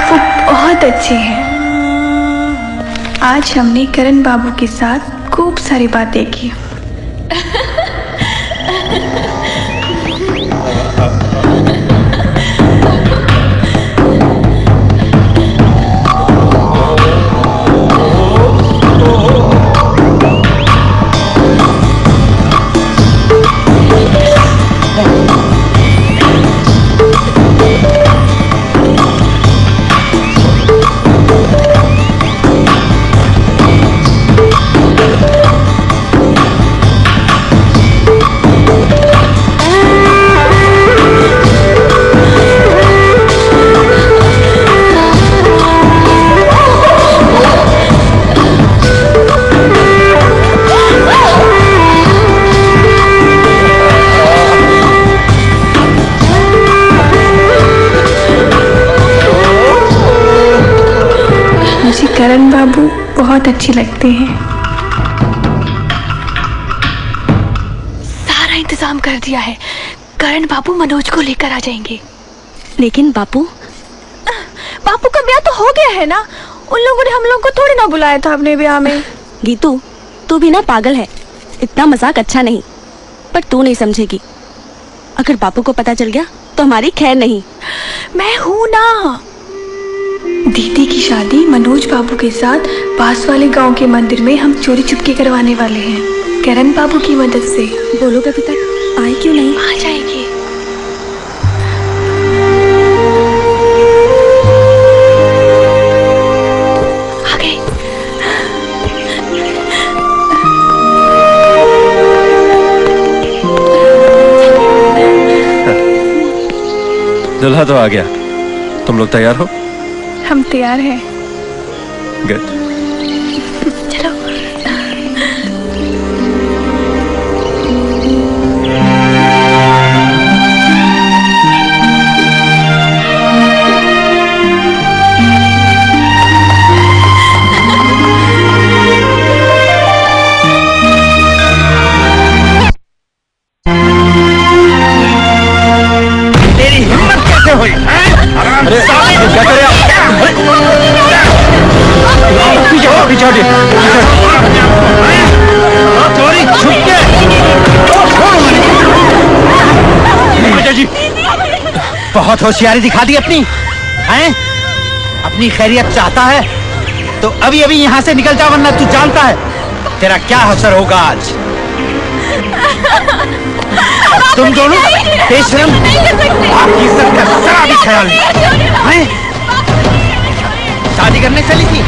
वो बहुत अच्छे हैं। आज हमने करण बाबू के साथ खूब सारी बातें की। करण बाबू बहुत अच्छे लगते हैं। सारा इंतजाम कर दिया है। करण बाबू मनोज को लेकर आ जाएंगे। लेकिन बापू का ब्याह तो हो गया है ना। उन लोगों ने हम लोगों को थोड़ी ना बुलाया था अपने ब्याह में। गीतू, तू भी ना पागल है। इतना मजाक अच्छा नहीं, पर तू नहीं समझेगी। अगर बापू को पता चल गया तो हमारी खैर नहीं। मैं हूं ना। दीदी की शादी मनोज बाबू के साथ पास वाले गांव के मंदिर में हम चोरी चुपके करवाने वाले हैं, करण बाबू की मदद से। वो लोग अभी तक आए क्यों नहीं? आ जाएंगे। आ गए। दुल्हा तो आ गया। तुम लोग तैयार हो? हम तैयार हैं। गुड। चलो। तेरी हिम्मत कैसे हुई? अरे क्या कर रहे हो? चोरी छुप के जी बहुत होशियारी दिखा दी अपनी हैं? अपनी खैरियत चाहता है तो अभी अभी यहाँ से निकल जा, वरना तू जानता है तेरा क्या असर होगा आज। तुम दोनों बेशरम, आपकी इज्जत का जरा भी ख्याल नहीं। शादी करने चली थी,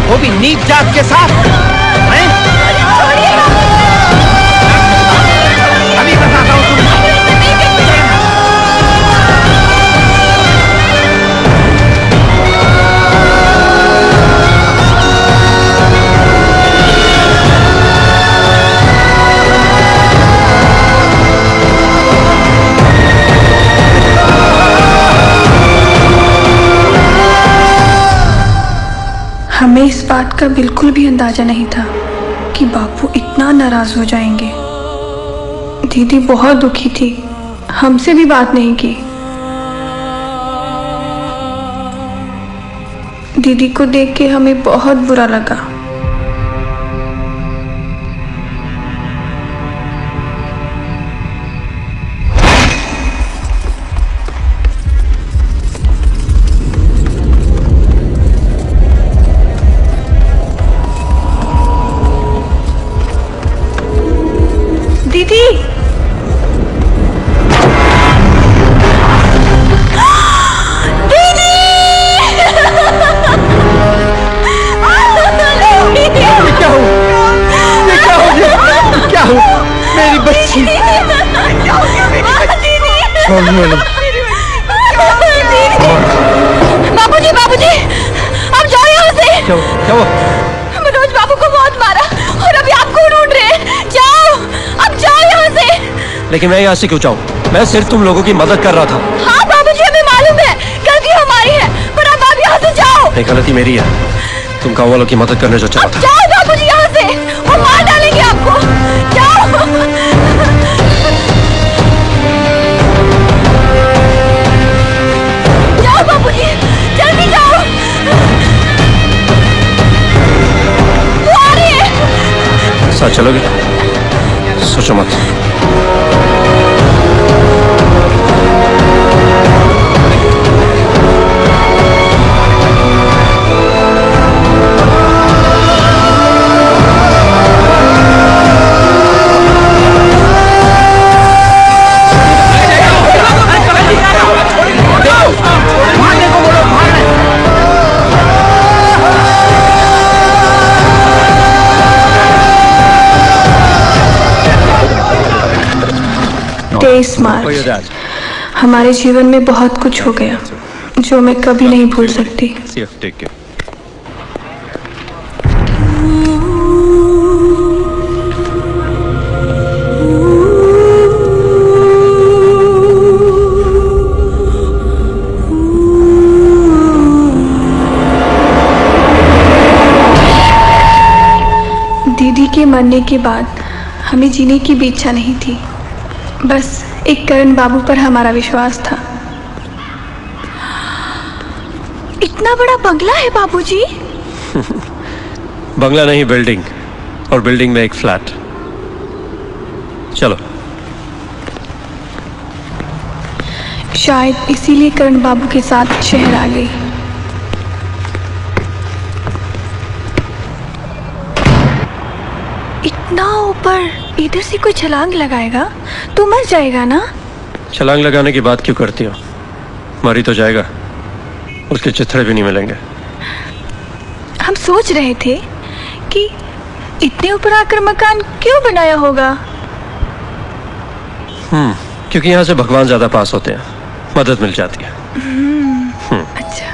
वो भी नीच जात के साथ हैं? अभी बताता हूँ तुम। हमें इस बात का बिल्कुल भी अंदाजा नहीं था कि बापू इतना नाराज हो जाएंगे। दीदी बहुत दुखी थी, हमसे भी बात नहीं की। दीदी को देख के हमें बहुत बुरा लगा। दीदी दीदी बाबूजी बाबूजी आप जाओ यहाँ से। क्या हुआ? मनोज बाबू को बहुत मारा और अभी आपको ढूंढ रहे हैं। जाओ अब जाओ यहाँ से। लेकिन मैं यहाँ से क्यों जाऊँ? मैं सिर्फ तुम लोगों की मदद कर रहा था। हाँ बाबूजी हमें मालूम है गलती हमारी है, पर अब आप यहाँ से जाओ। नहीं, गलती मेरी है। तुम गाँव वालों की मदद करने जो चला था। जाओ बाबूजी यहाँ से, वो मार डालेंगे आपको। जाओ जाओ बाबूजी, जल्दी जाओ। वो आ रही है। साथ चलोगे? सोचो मत। तेईस मार्च हमारे जीवन में बहुत कुछ हो गया जो मैं कभी नहीं भूल सकती। दीदी के मरने के बाद हमें जीने की भी इच्छा नहीं थी। बस एक करण बाबू पर हमारा विश्वास था। इतना बड़ा बंगला है बाबूजी। बंगला नहीं, बिल्डिंग, और बिल्डिंग में एक फ्लैट। चलो। शायद इसीलिए करण बाबू के साथ शहर आ गई। इतना ऊपर इधर से कोई छलांग लगाएगा तो मर जाएगा ना। छलांग लगाने की बात क्यों करती हो? मरी तो जाएगा, उसके चित्रे भी नहीं मिलेंगे। हम सोच रहे थे कि इतने ऊपर आकर मकान क्यों बनाया होगा। क्योंकि यहाँ से भगवान ज्यादा पास होते हैं, मदद मिल जाती है। अच्छा।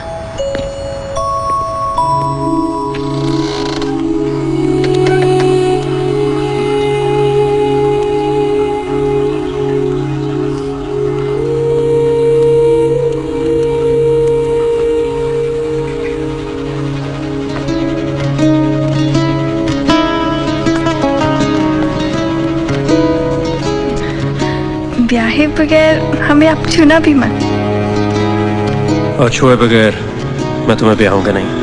ब्याहे बगैर हमें आप छूना भी मत। और छुए बगैर मैं तुम्हें ब्याहूंगा नहीं।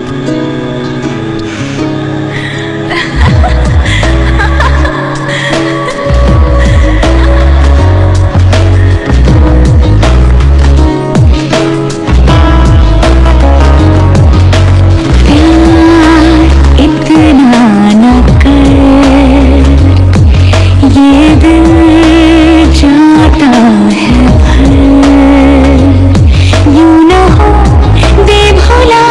यूं न हो बेभुला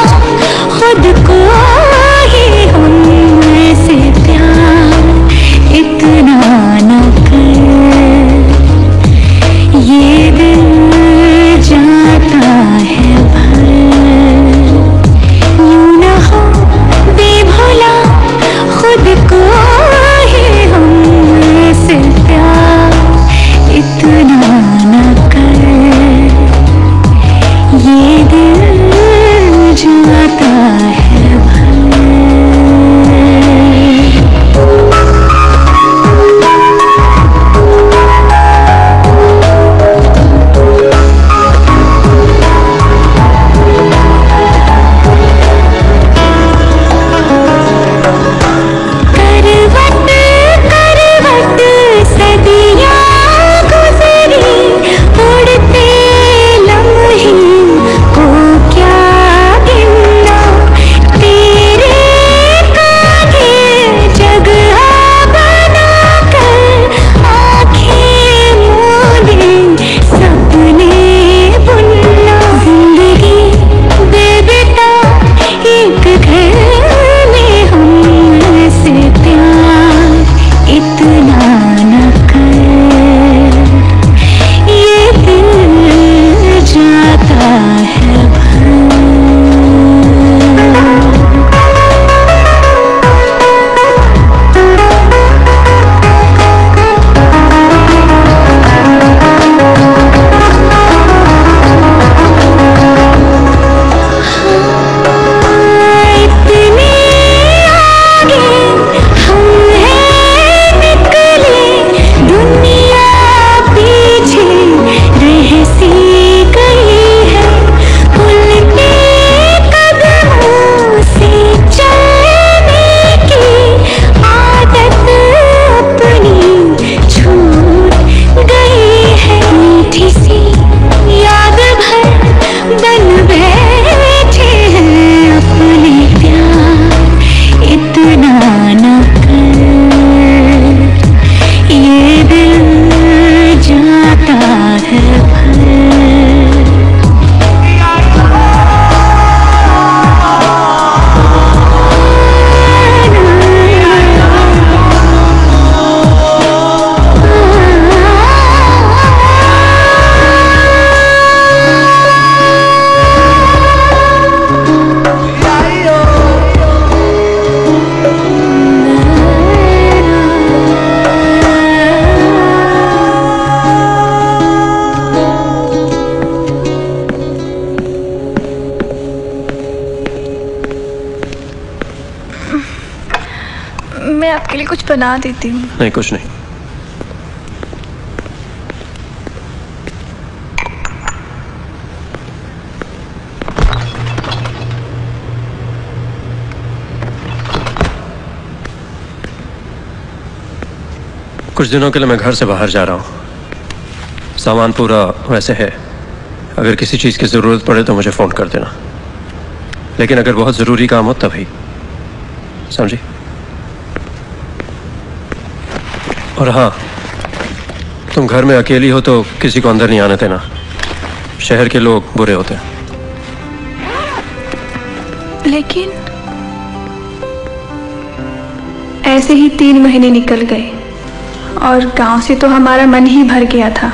आपके लिए कुछ बना देती हूँ। नहीं, कुछ नहीं। कुछ दिनों के लिए मैं घर से बाहर जा रहा हूँ। सामान पूरा वैसे है, अगर किसी चीज़ की ज़रूरत पड़े तो मुझे फ़ोन कर देना, लेकिन अगर बहुत ज़रूरी काम हो तभी, समझी? और हाँ, तुम घर में अकेली हो तो किसी को अंदर नहीं आने देना। शहर के लोग बुरे होते हैं। लेकिन ऐसे ही 3 महीने निकल गए और गांव से तो हमारा मन ही भर गया था।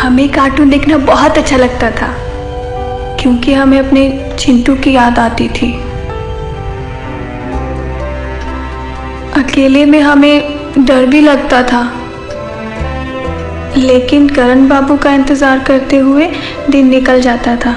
हमें कार्टून देखना बहुत अच्छा लगता था क्योंकि हमें अपने चिंटू की याद आती थी। अकेले में हमें डर भी लगता था, लेकिन करण बाबू का इंतजार करते हुए दिन निकल जाता था।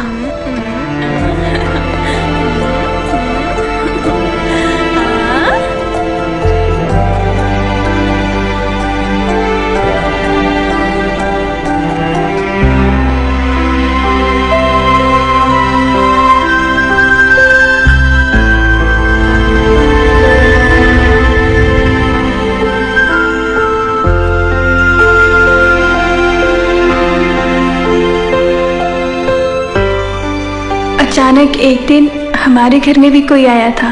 अचानक एक दिन हमारे घर में भी कोई आया था।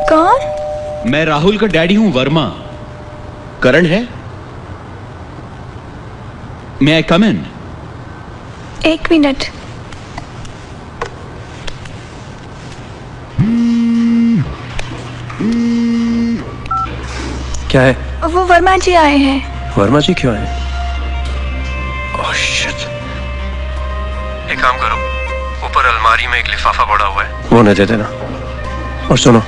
कौन? मैं राहुल का डैडी हूं, वर्मा। करण है? May I come in? 1 minute. क्या है? वो वर्मा जी आए हैं। वर्मा जी क्यों आए? Oh shit. एक काम करो, ऊपर अलमारी में एक लिफाफा पड़ा हुआ है, वो उन्हें दे देना। और सुनो,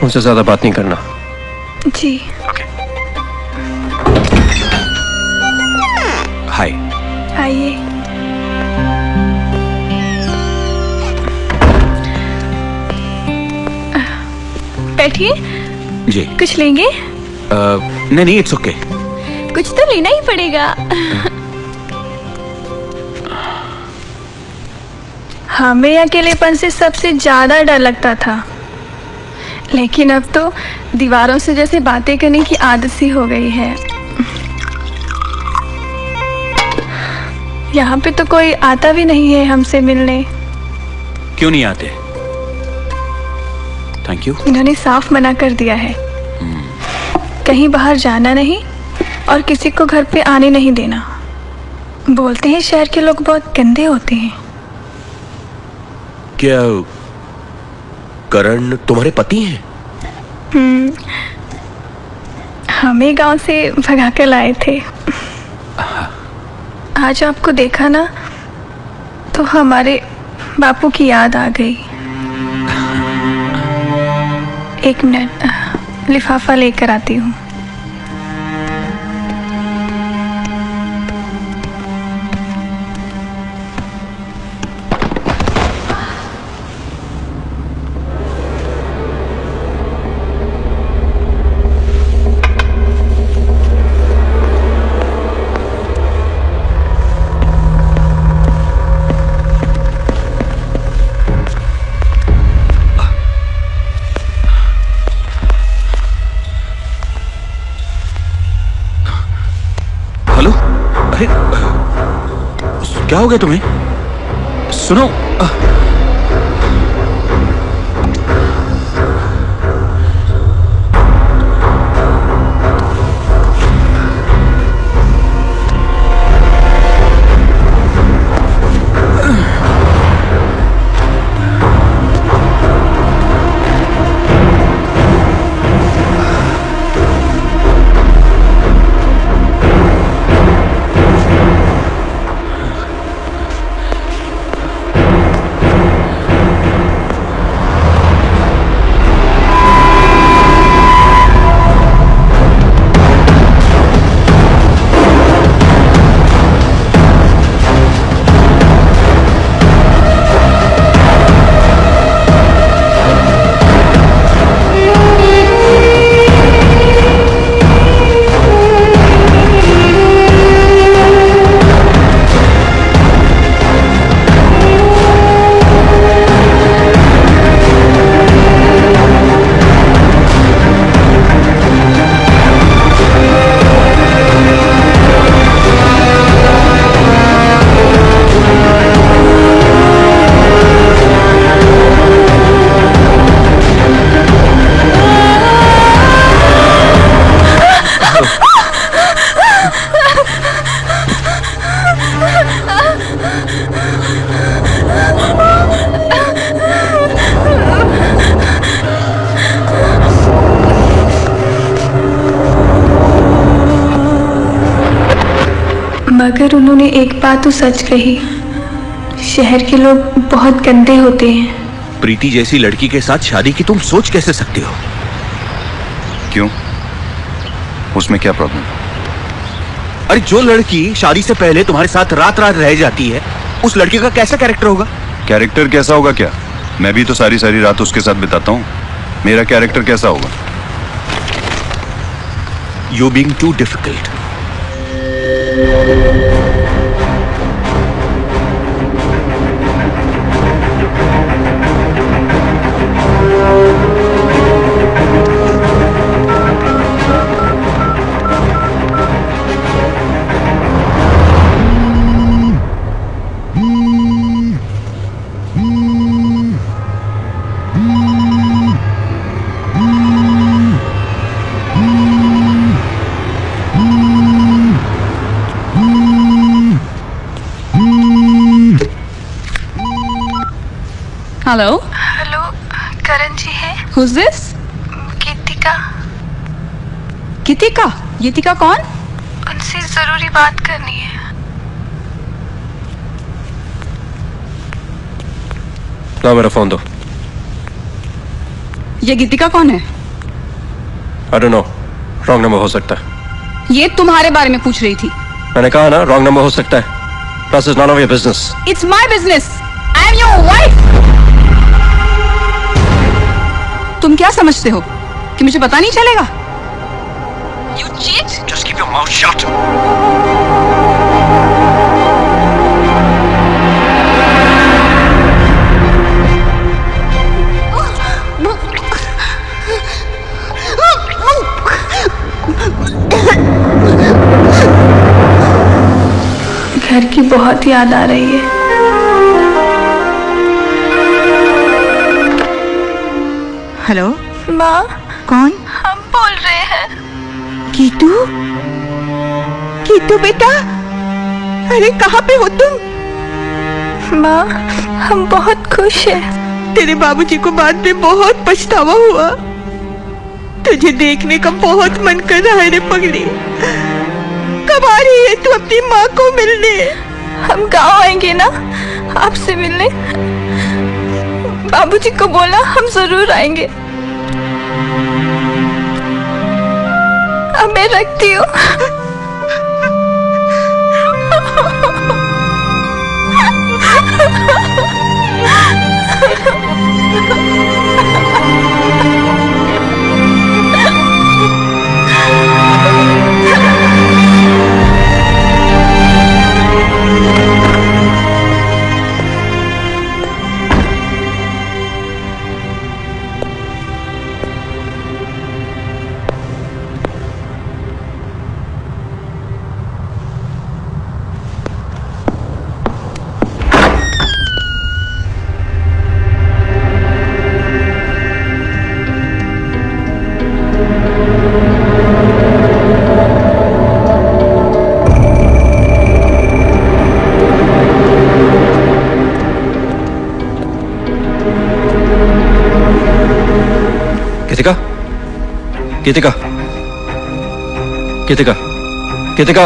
उनसे ज्यादा बात नहीं करना। जी। ओके। हाय। आइए। बैठिए। जी। कुछ लेंगे? नहीं, इट्स ओके। कुछ तो लेना ही पड़ेगा। हमें अकेलेपन से सबसे ज्यादा डर लगता था, लेकिन अब तो दीवारों से जैसे बातें करने की आदत सी हो गई है। यहाँ पे तो कोई आता भी नहीं है हमसे मिलने। क्यों नहीं आते? Thank you. इन्होंने साफ मना कर दिया है, कहीं बाहर जाना नहीं और किसी को घर पे आने नहीं देना। बोलते हैं शहर के लोग बहुत गंदे होते हैं। क्या करण तुम्हारे पति हैं? हमें गांव से भगा कर लाए थे। आज आपको देखा ना तो हमारे बापू की याद आ गई। 1 मिनट, लिफाफा लेकर आती हूँ। क्या हो गया तुम्हें? सुनो, मगर उन्होंने एक बात तो सच कही, शहर के लोग बहुत गंदे होते हैं। प्रीति जैसी लड़की के साथ शादी की तुम सोच कैसे सकते हो? क्यों? उसमें क्या प्रॉब्लम? अरे जो लड़की शादी से पहले तुम्हारे साथ रात रात रह जाती है, उस लड़की का कैसा कैरेक्टर होगा? कैरेक्टर कैसा होगा क्या? मैं भी तो सारी सारी रात उसके साथ बिताता हूँ। मेरा कैरेक्टर कैसा होगा? You being too difficult. Hello hello, Karan ji है? Who's this? गीतिका। गीतिका? गीतिका कौन? उनसे जरूरी बात करनी है। ला मेरा फोन दो। ये गीतिका कौन है? I don't know, wrong number हो सकता है। ये तुम्हारे बारे में पूछ रही थी। मैंने कहा ना रॉन्ग नंबर हो सकता है। Plus it's none of your business. It's my business. I am your wife. तुम क्या समझते हो कि मुझे पता नहीं चलेगा? You cheat? Just keep your mouth shut. घर की बहुत याद आ रही है। हेलो माँ। कौन? हम बोल रहे हैं। कीतू? कीतू बेटा, अरे कहाँ पे हो तुम? माँ, हम बहुत खुश हैं। तेरे बाबूजी को बाद में बहुत पछतावा हुआ। तुझे देखने का बहुत मन कर रहा है रे पगली। कब आ रही है तू अपनी माँ को मिलने? हम गांव आएंगे ना आपसे मिलने। बाबूजी को बोला हम जरूर आएंगे। अब मैं रखती हूँ। गीतिका? गीतिका? गीतिका? गीतिका?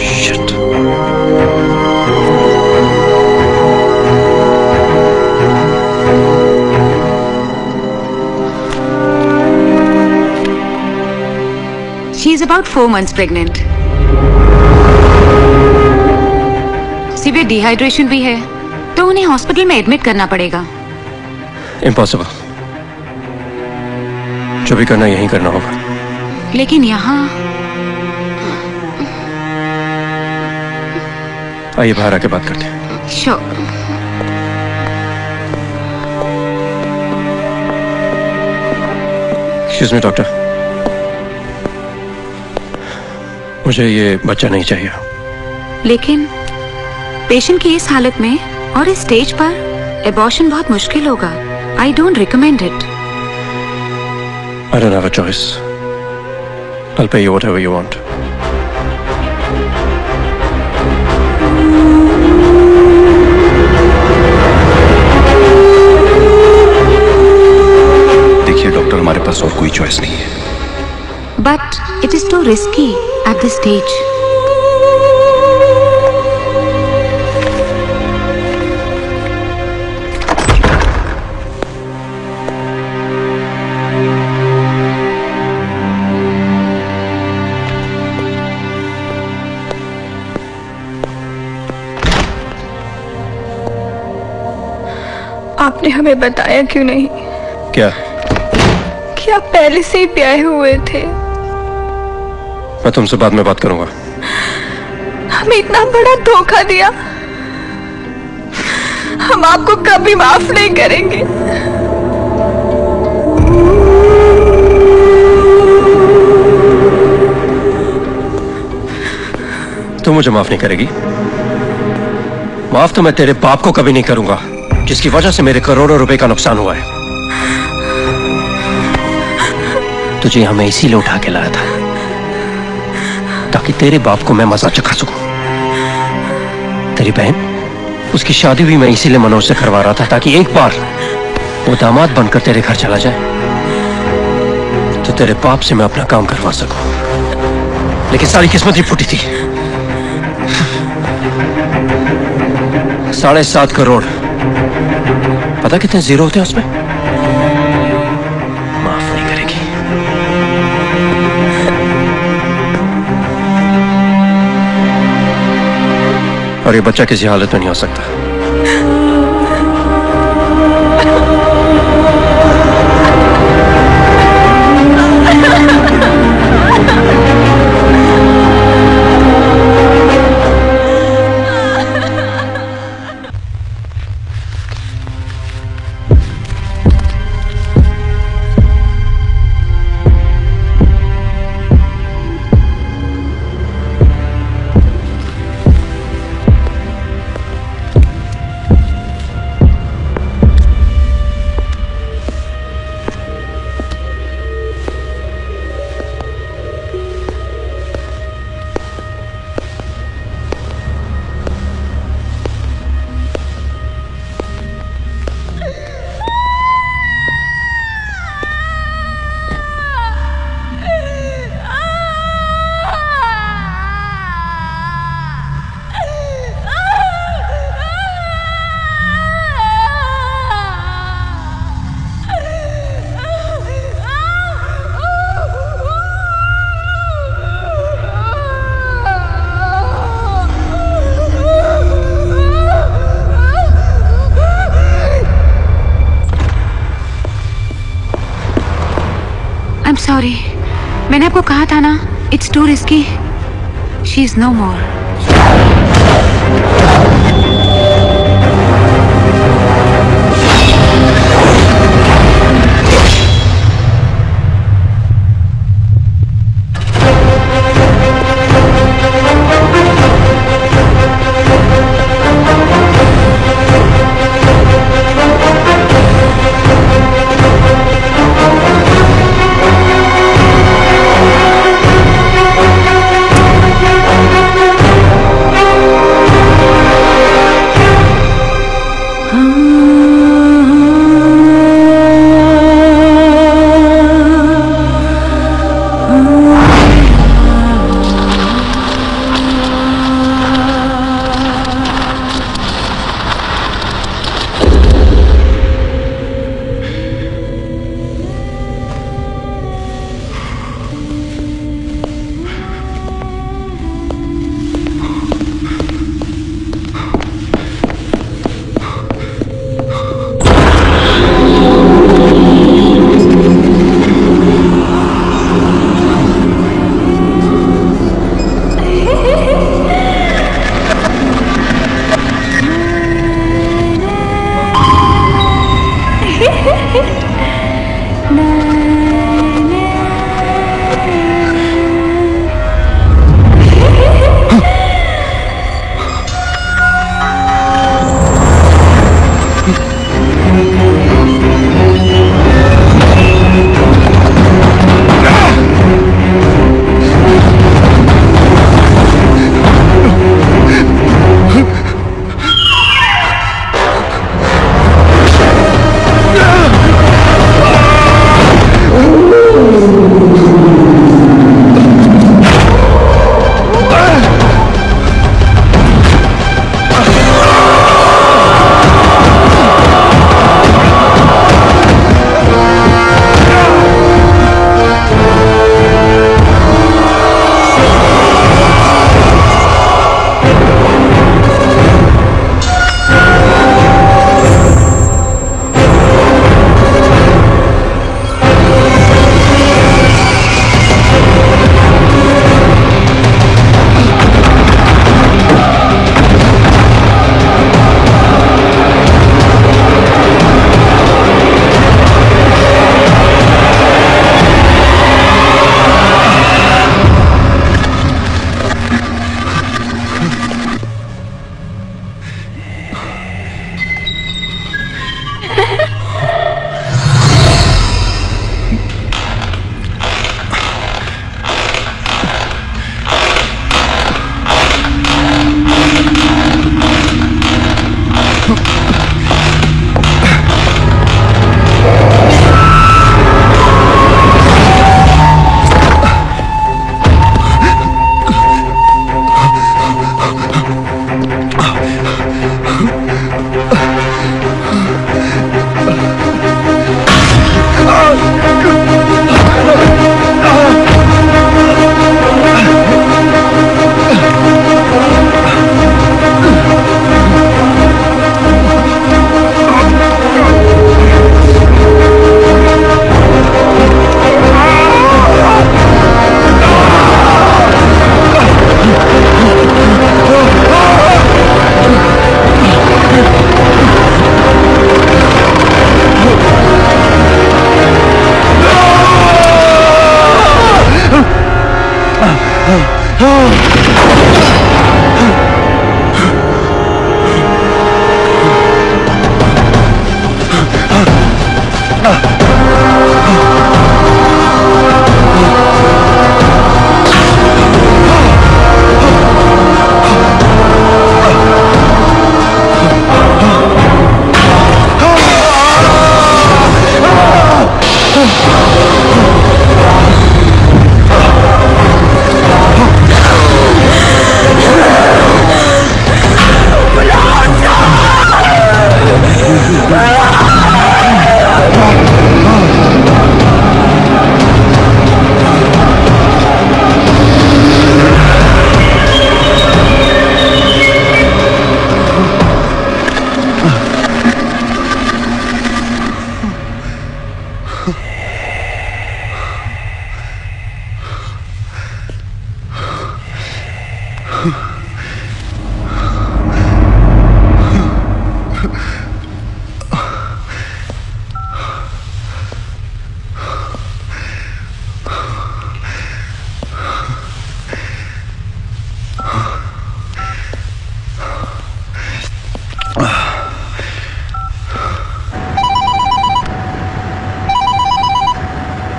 Shit. She is about 4 months pregnant. Severe dehydration भी है, तो उन्हें हॉस्पिटल में एडमिट करना पड़ेगा। Impossible. जो भी करना यहीं करना होगा। लेकिन यहाँ आइए बाहर आके बात करते हैं। श्योर। एक्सक्यूज मी डॉक्टर, मुझे ये बच्चा नहीं चाहिए। लेकिन पेशेंट की इस हालत में और इस स्टेज पर एबॉर्शन बहुत मुश्किल होगा। I don't recommend it. I don't have a choice. I'll pay you whatever you want. कोई चॉइस नहीं है। But it is too risky at this stage. आपने हमें बताया क्यों नहीं? क्या? कि आप पहले से ही ब्याहे हुए थे। मैं तुमसे बाद में बात करूंगा। हमें इतना बड़ा धोखा दिया, हम आपको कभी माफ नहीं करेंगे। तू मुझे माफ नहीं करेगी? माफ तो मैं तेरे बाप को कभी नहीं करूंगा, जिसकी वजह से मेरे करोड़ों रुपए का नुकसान हुआ है। तुझे यहां मैं इसीलिए उठा के लाया था ताकि तेरे बाप को मैं मजा चखा सकूं। तेरी बहन, उसकी शादी भी मैं इसीलिए मनोज से करवा रहा था ताकि एक बार वो दामाद बनकर तेरे घर चला जाए तो तेरे बाप से मैं अपना काम करवा सकूं। लेकिन सारी किस्मत ही फूटी थी। 7.5 करोड़, पता कितने जीरो होते हैं उसमें? माफ नहीं करेगी। और ये बच्चा किसी हालत में नहीं हो सकता। सॉरी, मैंने आपको कहा था ना, it's too risky. She is no more.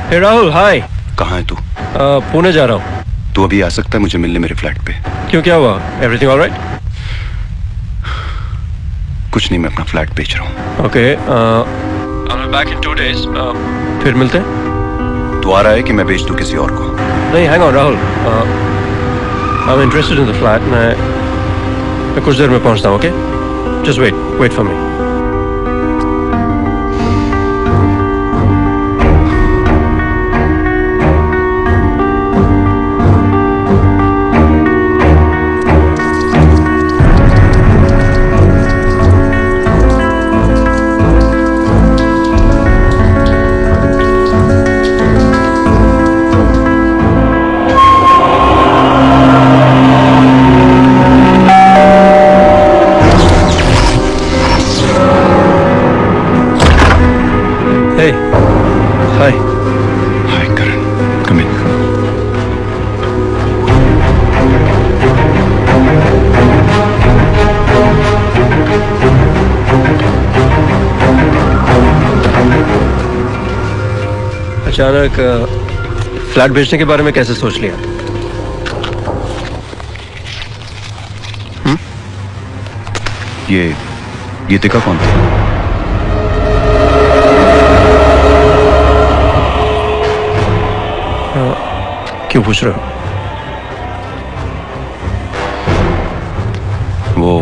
Hey Rahul, hi. कहाँ है तू? पुणे जा रहा हूँ। तू अभी आ सकता है मुझे मिलने मेरे फ्लैट पे? क्यों, क्या हुआ? Everything alright? कुछ नहीं, मैं अपना फ्लैट बेच रहा हूँ। Okay, I will back in 2 days। फिर मिलते हैं। तू आ रहा है कि मैं बेच दूँ किसी और को? नहीं, hang on Rahul, I am interested in the flat. मैं कुछ देर में पहुँचता हूँ। Okay, just wait for me. अचानक फ्लैट बेचने के बारे में कैसे सोच लिया? ये टिका कौन था? क्यों पूछ रहे हो? वो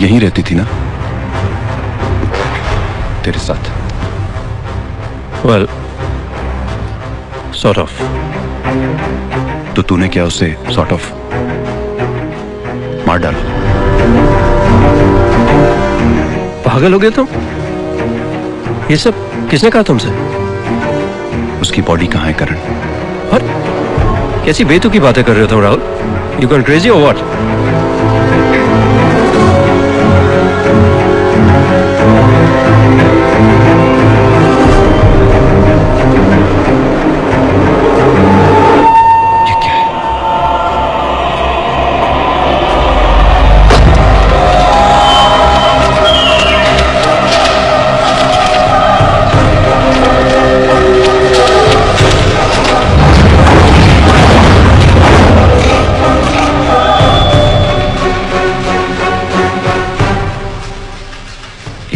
यहीं रहती थी ना तेरे साथ? Well, sort of. तो तूने क्या उसे sort of मार डाला? पागल हो गए तुम? ये सब किसने कहा तुमसे? उसकी बॉडी कहाँ है करण? और कैसी बेतुकी बातें कर रहे हो तुम Rahul? You gone crazy or what?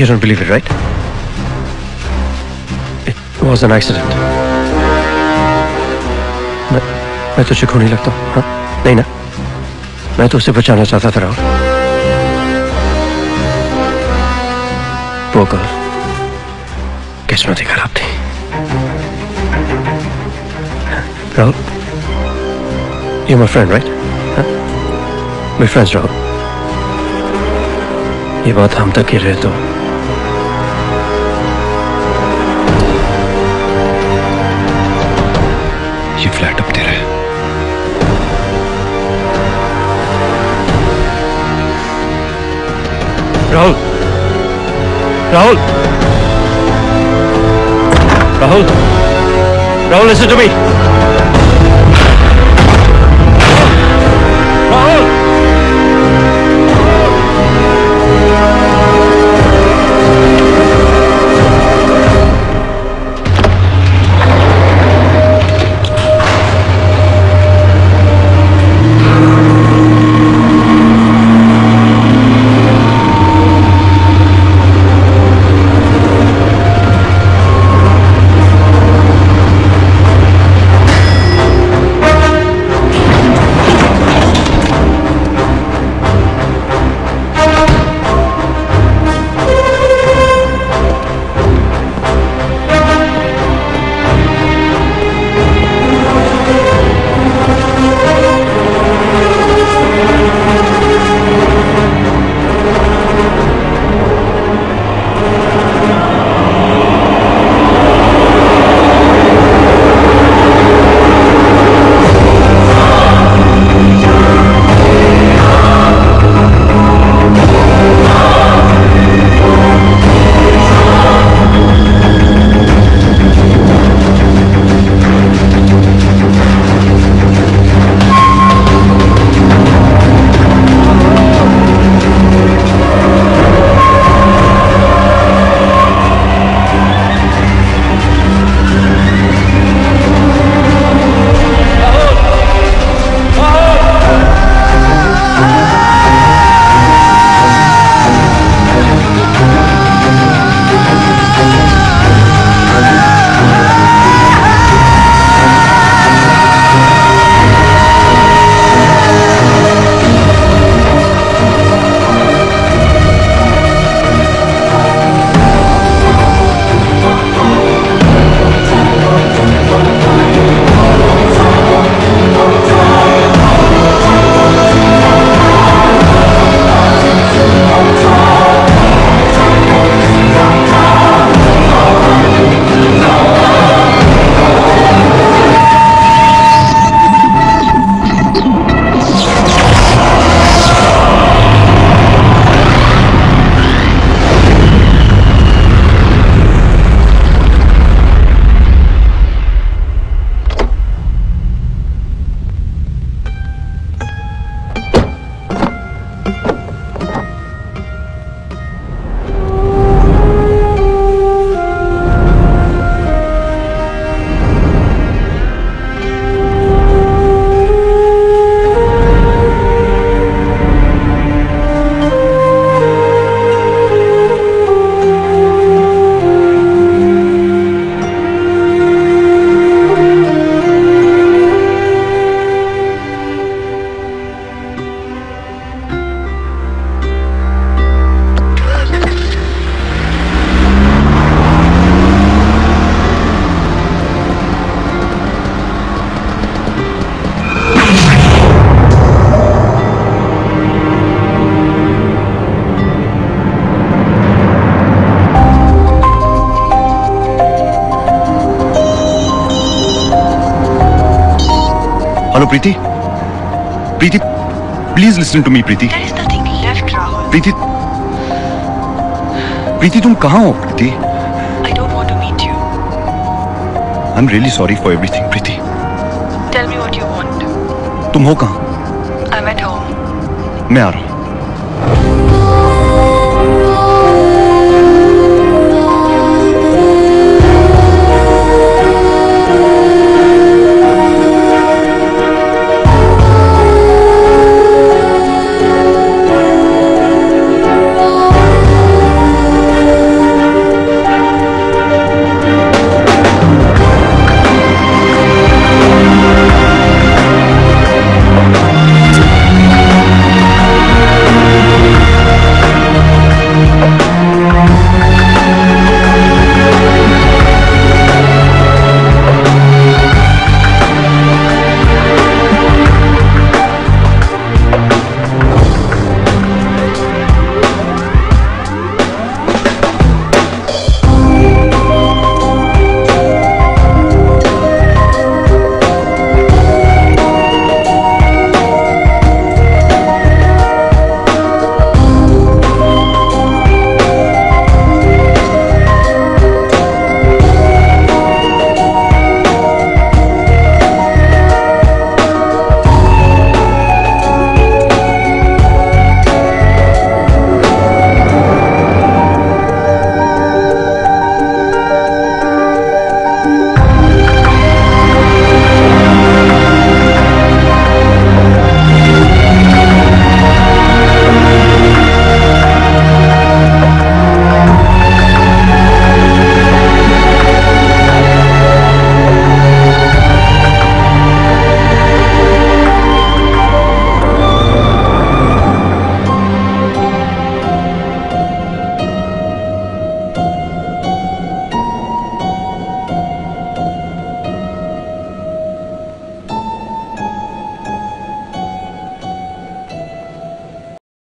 You don't believe it, right? It was an accident. मैं तुझे खूनी लगता हूँ, हाँ? नहीं ना? मैं तो उसे बचाना चाहता था राहुल। वो गर्ल किस्मत ही खराब थी। Rahul, you're my friend, right? हाँ? We're friends, Rahul. ये बात हम तक ही रहे तो ये फ्लैट अब तेरा है। Rahul, Rahul, Rahul, Rahul, listen to me. Rahul, hello Preeti, Preeti, please listen to me Preeti. There is nothing left, Rahul. Preeti, Preeti तुम कहाँ हो प्रीति? I don't want to meet you. I'm really sorry for everything Preeti. Tell me what you want. तुम हो कहाँ? I'm at home. मैं आ रहा हूँ।